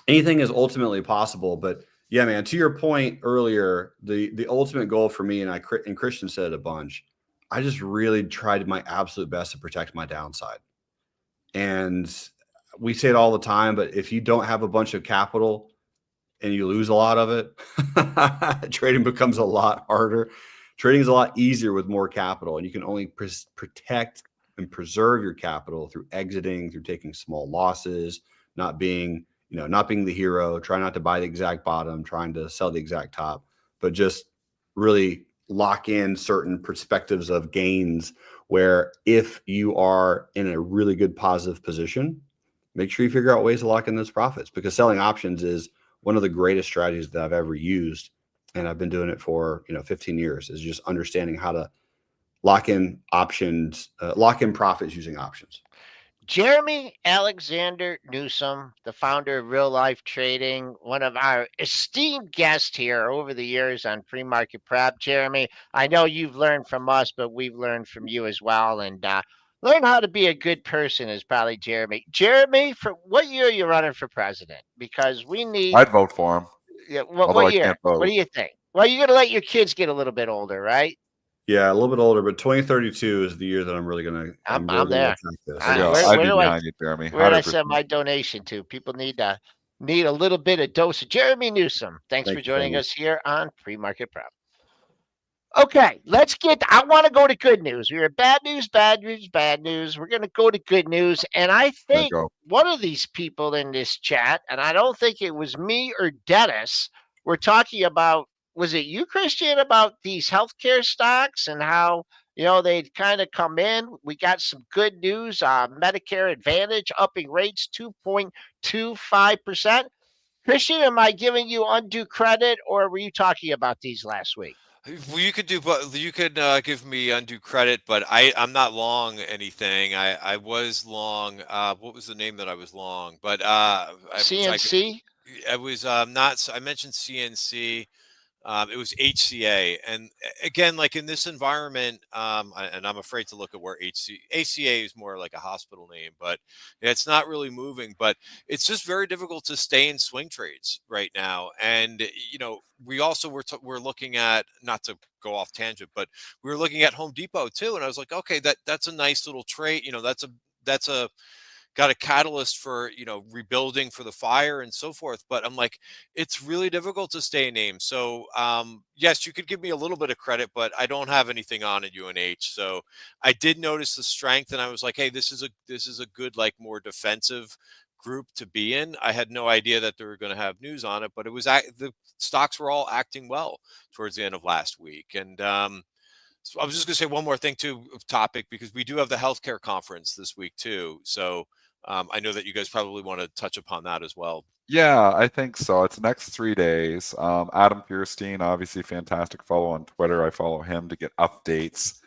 anything is ultimately possible. But yeah, man, to your point earlier, the ultimate goal for me, and Christian said it a bunch, I just really tried my absolute best to protect my downside. And we say it all the time, but if you don't have a bunch of capital and you lose a lot of it, trading becomes a lot harder. Trading is a lot easier with more capital, and you can only protect and preserve your capital through exiting, through taking small losses, not being the hero, try not to buy the exact bottom, trying to sell the exact top, but just really lock in certain perspectives of gains, where if you are in a really good positive position, make sure you figure out ways to lock in those profits, because selling options is one of the greatest strategies that I've ever used. And I've been doing it for 15 years, is just understanding how to lock in options, lock in profits using options. Jerremy Alexander Newsome, the founder of Real Life Trading, one of our esteemed guests here over the years on PreMarket Prep. Jerremy, I know you've learned from us, but we've learned from you as well. And learn how to be a good person is probably Jerremy. Jerremy, for what year are you running for president? Because we need. I'd vote for him. Yeah, what year? What do you think? Well, you're gonna let your kids get a little bit older, right? Yeah, a little bit older, but 2032 is the year that I'm really gonna. I'm there. I'd be behind you, Jeremy. Where did I send my donation to? People need a little bit of dose of Jerremy Newsome. Thanks for joining us here on PreMarket Prep. Okay, I want to go to good news. We were bad news, bad news, bad news. We're going to go to good news. And I think one of these people in this chat, and I don't think it was me or Dennis, we're talking about, was it you, Christian, about these healthcare stocks and how, they'd kind of come in. We got some good news. Medicare Advantage upping rates 2.25%. Christian, am I giving you undue credit, or were you talking about these last week? Well, you could give me undue credit, but I'm not long anything. I was long. What was the name that I was long? But CNC. I was not. I mentioned CNC. It was HCA, and again, like in this environment, and I'm afraid to look at where ACA is more like a hospital name, but it's not really moving. But it's just very difficult to stay in swing trades right now. And we also we're looking at, not to go off tangent, but we were looking at Home Depot too, and I was like, okay, that's a nice little trade. That's a got a catalyst for rebuilding for the fire and so forth. But I'm like, it's really difficult to stay in names. So yes, you could give me a little bit of credit, but I don't have anything on at UNH. So I did notice the strength, and I was like, hey, this is a good, like, more defensive group to be in. I had no idea that they were going to have news on it, but it was the stocks were all acting well towards the end of last week. And so I was just going to say one more thing too, topic, because we do have the healthcare conference this week too. So I know that you guys probably want to touch upon that as well. Yeah, I think so. It's the next 3 days. Adam Fierstein, obviously fantastic follow on Twitter. I follow him to get updates.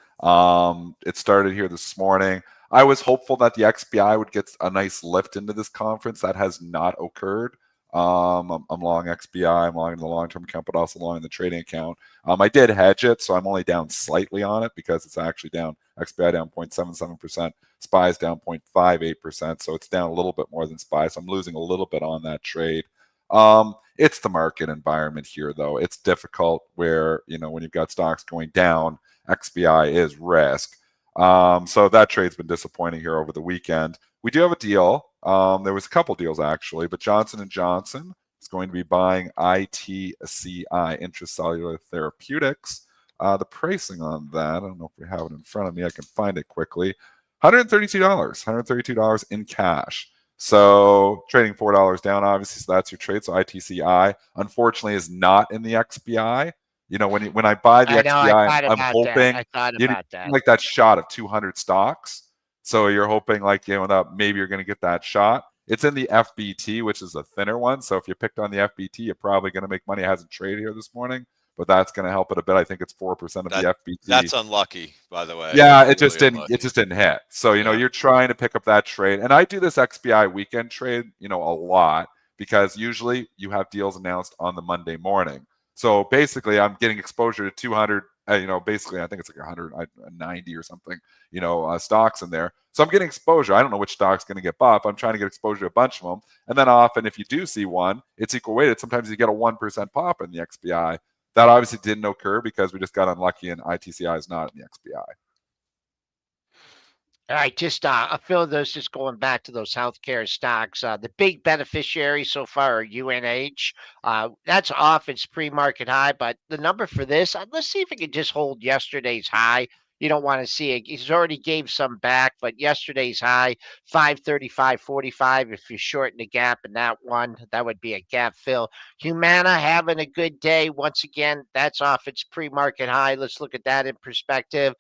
It started here this morning. I was hopeful that the XBI would get a nice lift into this conference. That has not occurred. I'm long XBI, I'm long in the long-term account, but also long in the trading account. I did hedge it, so I'm only down slightly on it because it's actually down. XBI down 0.77%, SPY is down 0.58%, so it's down a little bit more than SPY. So I'm losing a little bit on that trade. It's the market environment here, though. It's difficult where when you've got stocks going down, XBI is risk. So that trade's been disappointing here over the weekend. We do have a deal. There was a couple deals actually, but Johnson & Johnson is going to be buying ITCI, Intracellular Therapeutics. The pricing on that, I don't know if we have it in front of me. I can find it quickly. $132 in cash. So trading $4 down, obviously, so that's your trade. So ITCI, unfortunately, is not in the XBI. When I buy the XBI, I'm hoping like that shot of 200 stocks. So you're hoping that maybe you're going to get that shot. It's in the FBT, which is a thinner one. So if you picked on the FBT, you're probably going to make money. It hasn't traded here this morning, but that's going to help it a bit. I think it's 4% of the FBT. That's unlucky, by the way. Yeah, it just didn't. It just didn't hit. So you're trying to pick up that trade, and I do this XBI weekend trade, a lot, because usually you have deals announced on the Monday morning. So basically, I'm getting exposure to 200. Basically, I think it's like 190 or something. Stocks in there. So I'm getting exposure. I don't know which stock's going to get bought. But I'm trying to get exposure to a bunch of them, and then often, if you do see one, it's equal weighted. Sometimes you get a 1% pop in the XBI. That obviously didn't occur because we just got unlucky and ITCI is not in the XBI. All right, just a few of those, just going back to those healthcare stocks. The big beneficiaries so far are UNH. That's off its pre-market high, but the number for this, let's see if it can just hold yesterday's high. You don't want to see it. He's already gave some back, but yesterday's high, 535.45. If you shorten the gap in that one, that would be a gap fill. Humana having a good day. Once again, that's off its pre-market high. Let's look at that in perspective.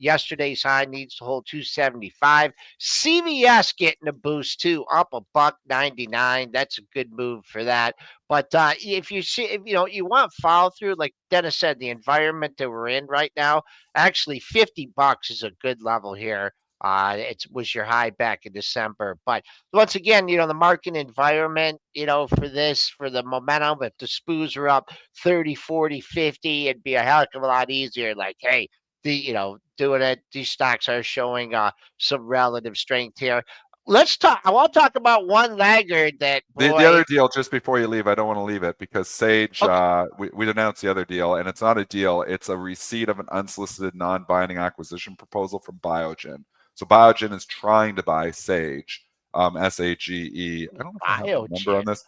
Yesterday's high needs to hold 275. CVS getting a boost too, up $1.99. That's a good move for that. But if you see, you want follow through, like Dennis said, the environment that we're in right now, actually $50 is a good level here. It was your high back in December. But once again, the market environment, for the momentum, if the SPOOs are up 30, 40, 50, it'd be a heck of a lot easier. Like, hey, doing it, these stocks are showing some relative strength here. Let's talk. I want to talk about one laggard that the other deal, just before you leave, I don't want to leave it because Sage, okay. We announced the other deal, and it's not a deal. It's a receipt of an unsolicited, non-binding acquisition proposal from Biogen. So Biogen is trying to buy Sage, SAGE. I don't know if I have the number on this.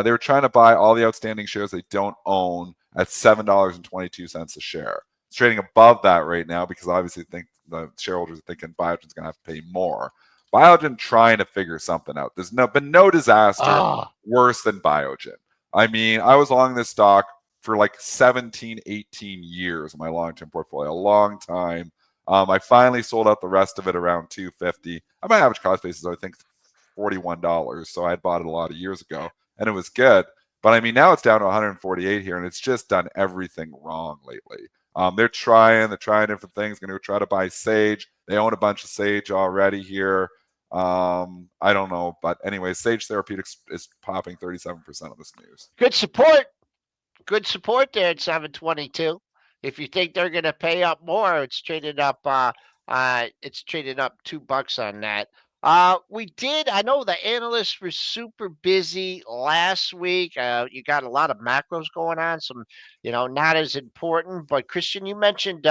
They were trying to buy all the outstanding shares they don't own at $7.22 a share. It's trading above that right now because obviously think the shareholders are thinking Biogen's going to have to pay more. Biogen trying to figure something out. There's been no disaster worse than Biogen. I mean, I was long this stock for like 17, 18 years in my long-term portfolio, a long time. I finally sold out the rest of it around $250. My average cost basis, I think, $41. So I had bought it a lot of years ago, and it was good. But I mean, now it's down to 148 here, and it's just done everything wrong lately. They're trying different things. Going to try to buy Sage. They own a bunch of Sage already here. I don't know, but anyway, Sage Therapeutics is popping 37% of this news. Good support good support there at 722. If you think they're going to pay up more, it's traded up. It's traded up $2 on that. We did. I know the analysts were super busy last week. You got a lot of macros going on. Some, not as important. But Christian, you mentioned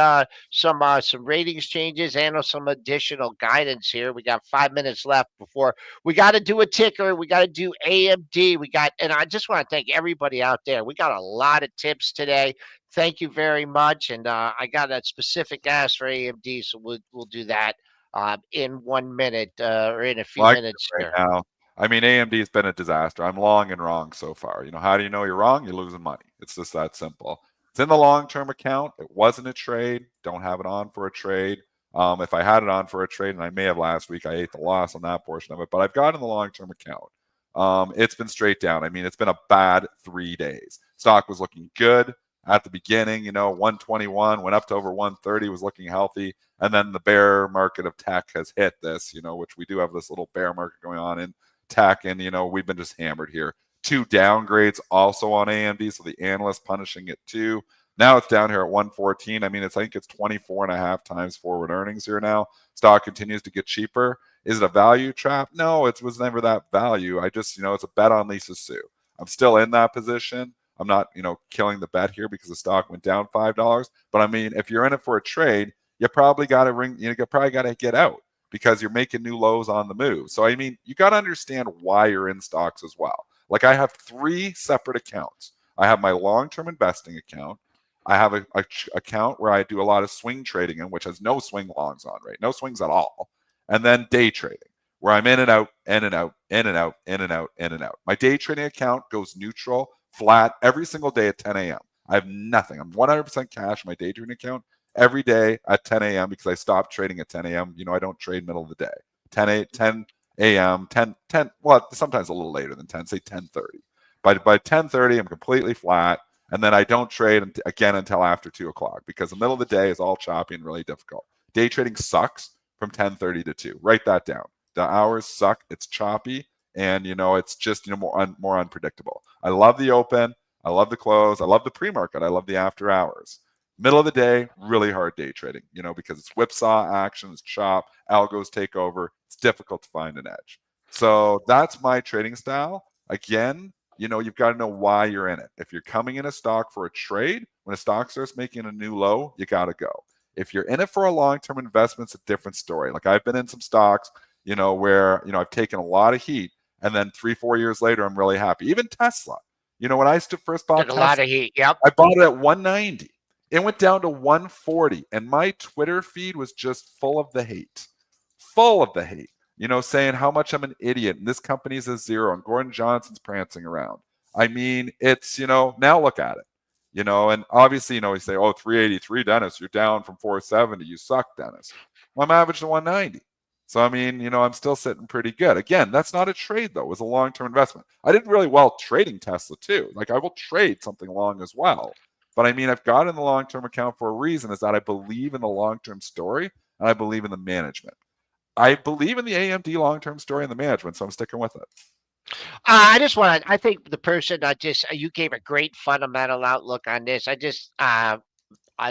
some ratings changes and some additional guidance here. We got 5 minutes left before we got to do a ticker. We got to do AMD. And I just want to thank everybody out there. We got a lot of tips today. Thank you very much. And I got a specific ask for AMD, so we'll do that in 1 minute or in a few Well, I can do minutes it right here. now. I mean, AMD has been a disaster. I'm long and wrong so far. How do you know you're wrong? You're losing money. It's just that simple. It's in the long-term account. It wasn't a trade. Don't have it on for a trade. If I had it on for a trade, and I may have last week, I ate the loss on that portion of it, but I've got it in the long-term account. It's been straight down. I mean, it's been a bad 3 days. Stock was looking good at the beginning, 121, went up to over 130, was looking healthy. And then the bear market of tech has hit this, which we do have this little bear market going on in tech. And, we've been just hammered here. 2 downgrades also on AMD. So the analyst punishing it too. Now it's down here at 114. I mean, I think it's 24.5 times forward earnings here now. Stock continues to get cheaper. Is it a value trap? No, it was never that value. I just, it's a bet on Lisa Sue. I'm still in that position. I'm not, killing the bet here because the stock went down $5. But I mean, if you're in it for a trade, you probably got to get out because you're making new lows on the move. So, I mean, you got to understand why you're in stocks as well. Like I have 3 separate accounts. I have my long-term investing account. I have a account where I do a lot of swing trading in, which has no swing longs on, right? No swings at all. And then day trading, where I'm in and out, in and out, in and out, in and out, in and out. My day trading account goes neutral, flat every single day at 10 a.m. I have nothing. I'm 100% cash in my day trading account every day at 10 a.m. because I stopped trading at 10 a.m. I don't trade middle of the day. 10 a.m., 10, well, sometimes a little later than 10, say 10:30. By 10:30, I'm completely flat. And then I don't trade again until after 2 o'clock because the middle of the day is all choppy and really difficult. Day trading sucks from 10:30 to 2. Write that down. The hours suck. It's choppy. And, it's just, more unpredictable. I love the open. I love the close. I love the pre-market. I love the after hours. Middle of the day, really hard day trading, because it's whipsaw action, it's chop, algos take over. It's difficult to find an edge. So that's my trading style. Again, you've got to know why you're in it. If you're coming in a stock for a trade, when a stock starts making a new low, you got to go. If you're in it for a long-term investment, it's a different story. Like I've been in some stocks, where, I've taken a lot of heat and then 3-4 years later, I'm really happy. Even Tesla, when I first bought Did a Tesla, lot of heat. Yep. I bought it at 190. It went down to 140 and my Twitter feed was just full of the hate, saying how much I'm an idiot and this company's a zero and Gordon Johnson's prancing around. I mean, it's, now look at it, and obviously, we say, oh, 383, Dennis, you're down from 470. You suck, Dennis. Well, I'm average to 190. So, I mean, I'm still sitting pretty good. Again, that's not a trade, though. It was a long-term investment. I did really well trading Tesla, too. Like, I will trade something long as well. But, I mean, I've got it in the long-term account for a reason, is that I believe in the long-term story, and I believe in the management. I believe in the AMD long-term story and the management, so I'm sticking with it. I think the person you gave a great fundamental outlook on this. I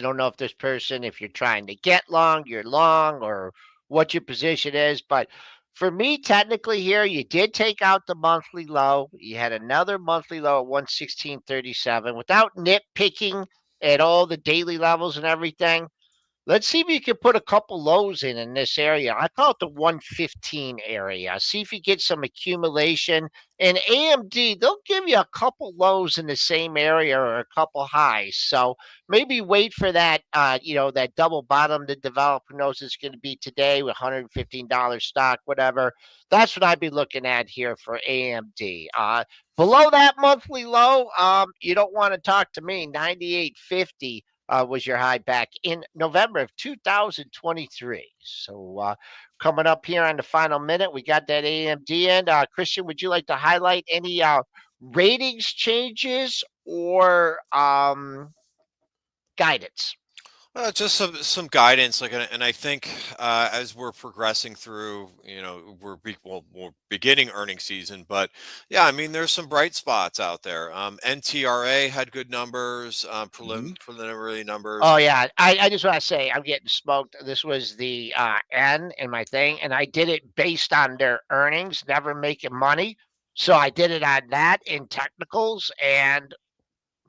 don't know if this person, if you're trying to get long, you're long, or what your position is. But for me, technically here, you did take out the monthly low. You had another monthly low at 116.37 without nitpicking at all the daily levels and everything. Let's see if you can put a couple lows in this area. I call it the 115 area. See if you get some accumulation. And AMD, they'll give you a couple lows in the same area or a couple highs. So maybe wait for that, that double bottom to develop. Who knows it's going to be today with $115 stock, whatever. That's what I'd be looking at here for AMD. Below that monthly low, you don't want to talk to me. 98.50. Was your high back in November of 2023. So coming up here on the final minute, we got that AMD end. Christian, would you like to highlight any ratings changes or guidance? Just some guidance, and I think as we're progressing through, we're beginning earning season, but yeah, I mean, there's some bright spots out there. NTRA had good numbers, Mhm. preliminary numbers. Oh yeah, I just want to say I'm getting smoked. This was the N in my thing, and I did it based on their earnings, never making money. So I did it on that in technicals, and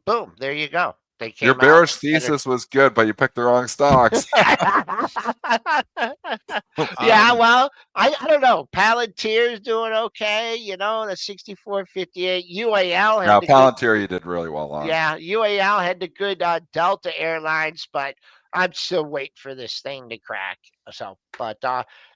boom, there you go. They Your came out bearish better. thesis was good, but you picked the wrong stocks. Yeah, Um, well, I don't know. Palantir's doing okay, the 64.58. UAL Now, had the good. Palantir you did really well on. Yeah, UAL had the good Delta Airlines, but I'm still waiting for this thing to crack. So, but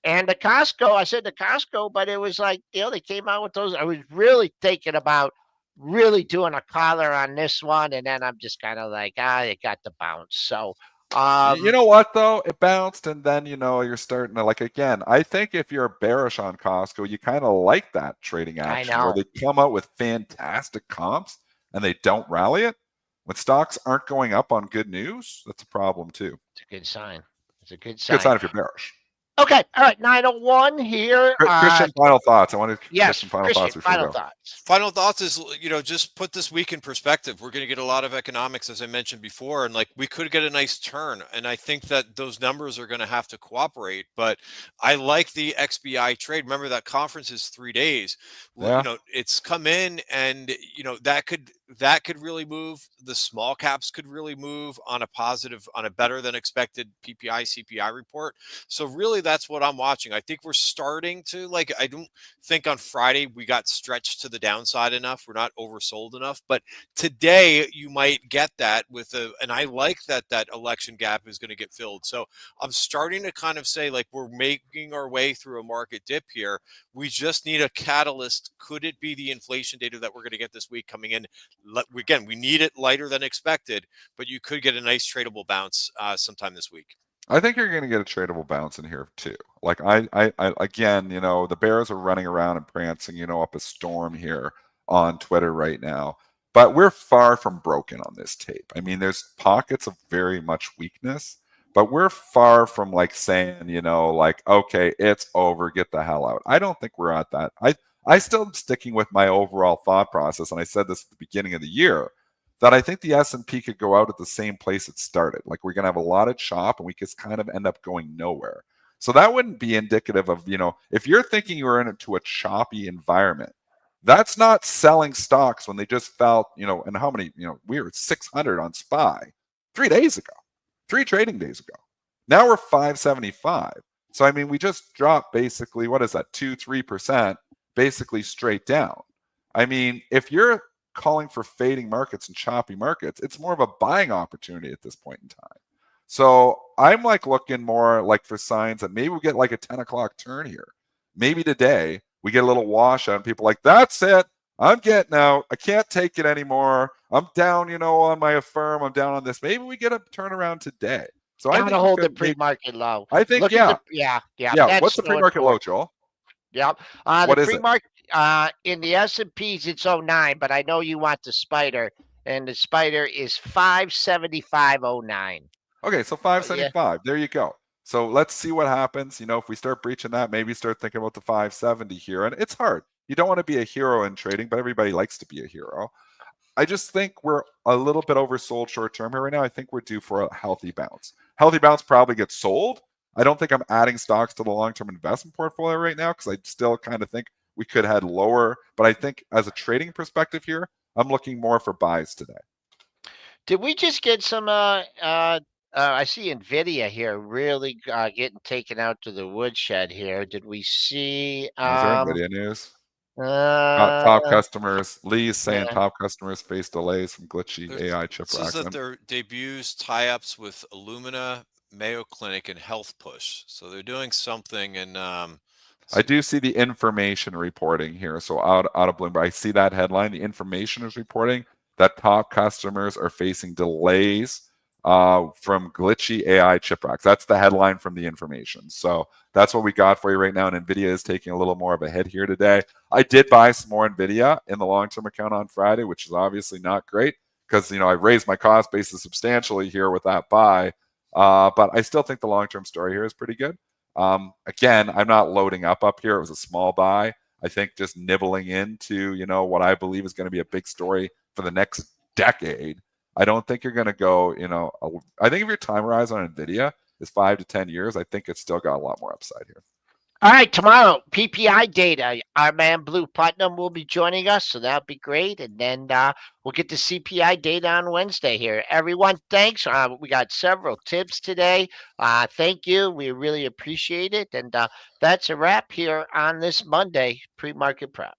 and the Costco, I said the Costco, but it was like they came out with those. I was really thinking about really doing a collar on this one, and then I'm just kind of like, it got the bounce. So, You know what though? It bounced, and then you're starting to like again. I think if you're bearish on Costco, you kind of like that trading I action where know they come out with fantastic comps and they don't rally it. When stocks aren't going up on good news, that's a problem too. it's a good sign. It's a good Good sign. sign if you're bearish. Okay, all right, 901 here. Christian, final thoughts. I wanted to get Yes, some final thoughts Christian, before we final go. thoughts. Final thoughts is, just put this week in perspective. We're going to get a lot of economics, as I mentioned before, and like we could get a nice turn. And I think that those numbers are going to have to cooperate. But I like the XBI trade. Remember that conference is 3 days. Well, Yeah. it's come in, and that could really move. The small caps could really move on a positive, on a better than expected PPI CPI report. So really, that's what I'm watching. I think we're starting to like. I don't think on Friday we got stretched to the downside enough. We're not oversold enough. But today you might get that and I like that election gap is going to get filled. So I'm starting to kind of say like we're making our way through a market dip here. We just need a catalyst. Could it be the inflation data that we're going to get this week coming in? Again, we need it lighter than expected, but you could get a nice tradable bounce sometime this week. I think you're going to get a tradable bounce in here too. Like I again, the Bears are running around and prancing, up a storm here on Twitter right now. But we're far from broken on this tape. I mean, there's pockets of very much weakness, but we're far from like saying, like, okay, it's over, get the hell out. I don't think we're at that. I still am sticking with my overall thought process, and I said this at the beginning of the year that I think the S&P could go out at the same place it started. Like we're going to have a lot of chop and we could kind of end up going nowhere. So that wouldn't be indicative of, if you're thinking you're into a choppy environment, that's not selling stocks when they just felt, and how many, we were at 600 on SPY 3 days ago, 3 trading days ago. Now we're 575. So, I mean, we just dropped basically, what is that, 2-3% basically straight down. I mean, if you're calling for fading markets and choppy markets, it's more of a buying opportunity at this point in time. So I'm like looking more like for signs that maybe we get like a 10 o'clock turn here. Maybe today we get a little washout and people are like, that's it. I'm getting out. I can't take it anymore. I'm down, on my Affirm. I'm down on this. Maybe we get a turnaround today. So I Gotta think we hold the could maybe, pre-market low. I think, Look at yeah. yeah. Yeah. That's What's the pre-market low, Joel? Yep. The What is it? pre-market in the S&Ps it's 09, but I know you want the spider, and the spider is 575.09. Okay, so Yeah. 575. There you go. So let's see what happens. If we start breaching that, maybe start thinking about the 570 here. And it's hard. You don't want to be a hero in trading, but everybody likes to be a hero. I just think we're a little bit oversold short term here right now. I think we're due for a healthy bounce. Healthy bounce probably gets sold. I don't think I'm adding stocks to the long-term investment portfolio right now because I still kind of think we could head lower. But I think as a trading perspective here, I'm looking more for buys today. Did we just get some I see Nvidia here really getting taken out to the woodshed here. Did we see Is there Nvidia news? uh Top customers. Lee's saying yeah. top customers face delays from glitchy AI chip This is racks. that their debuts tie-ups with Illumina, Mayo Clinic, and Health Push. So they're doing something. And I do see the information reporting here. So out of Bloomberg, I see that headline. The information is reporting that top customers are facing delays from glitchy AI chip racks. That's the headline from the information. So that's what we got for you right now. And NVIDIA is taking a little more of a hit here today. I did buy some more NVIDIA in the long-term account on Friday, which is obviously not great because, I raised my cost basis substantially here with that buy. But I still think the long-term story here is pretty good. Again, I'm not loading up here. It was a small buy. I think just nibbling into, what I believe is going to be a big story for the next decade. I don't think you're going to go, I think if your time horizon on NVIDIA is 5 to 10 years, I think it's still got a lot more upside here. All right, tomorrow, PPI data. Our man Blue Putnam will be joining us, so that'll be great. And then we'll get the CPI data on Wednesday here. Everyone, thanks. We got several tips today. Thank you. We really appreciate it. And that's a wrap here on this Monday, Pre-Market Prep.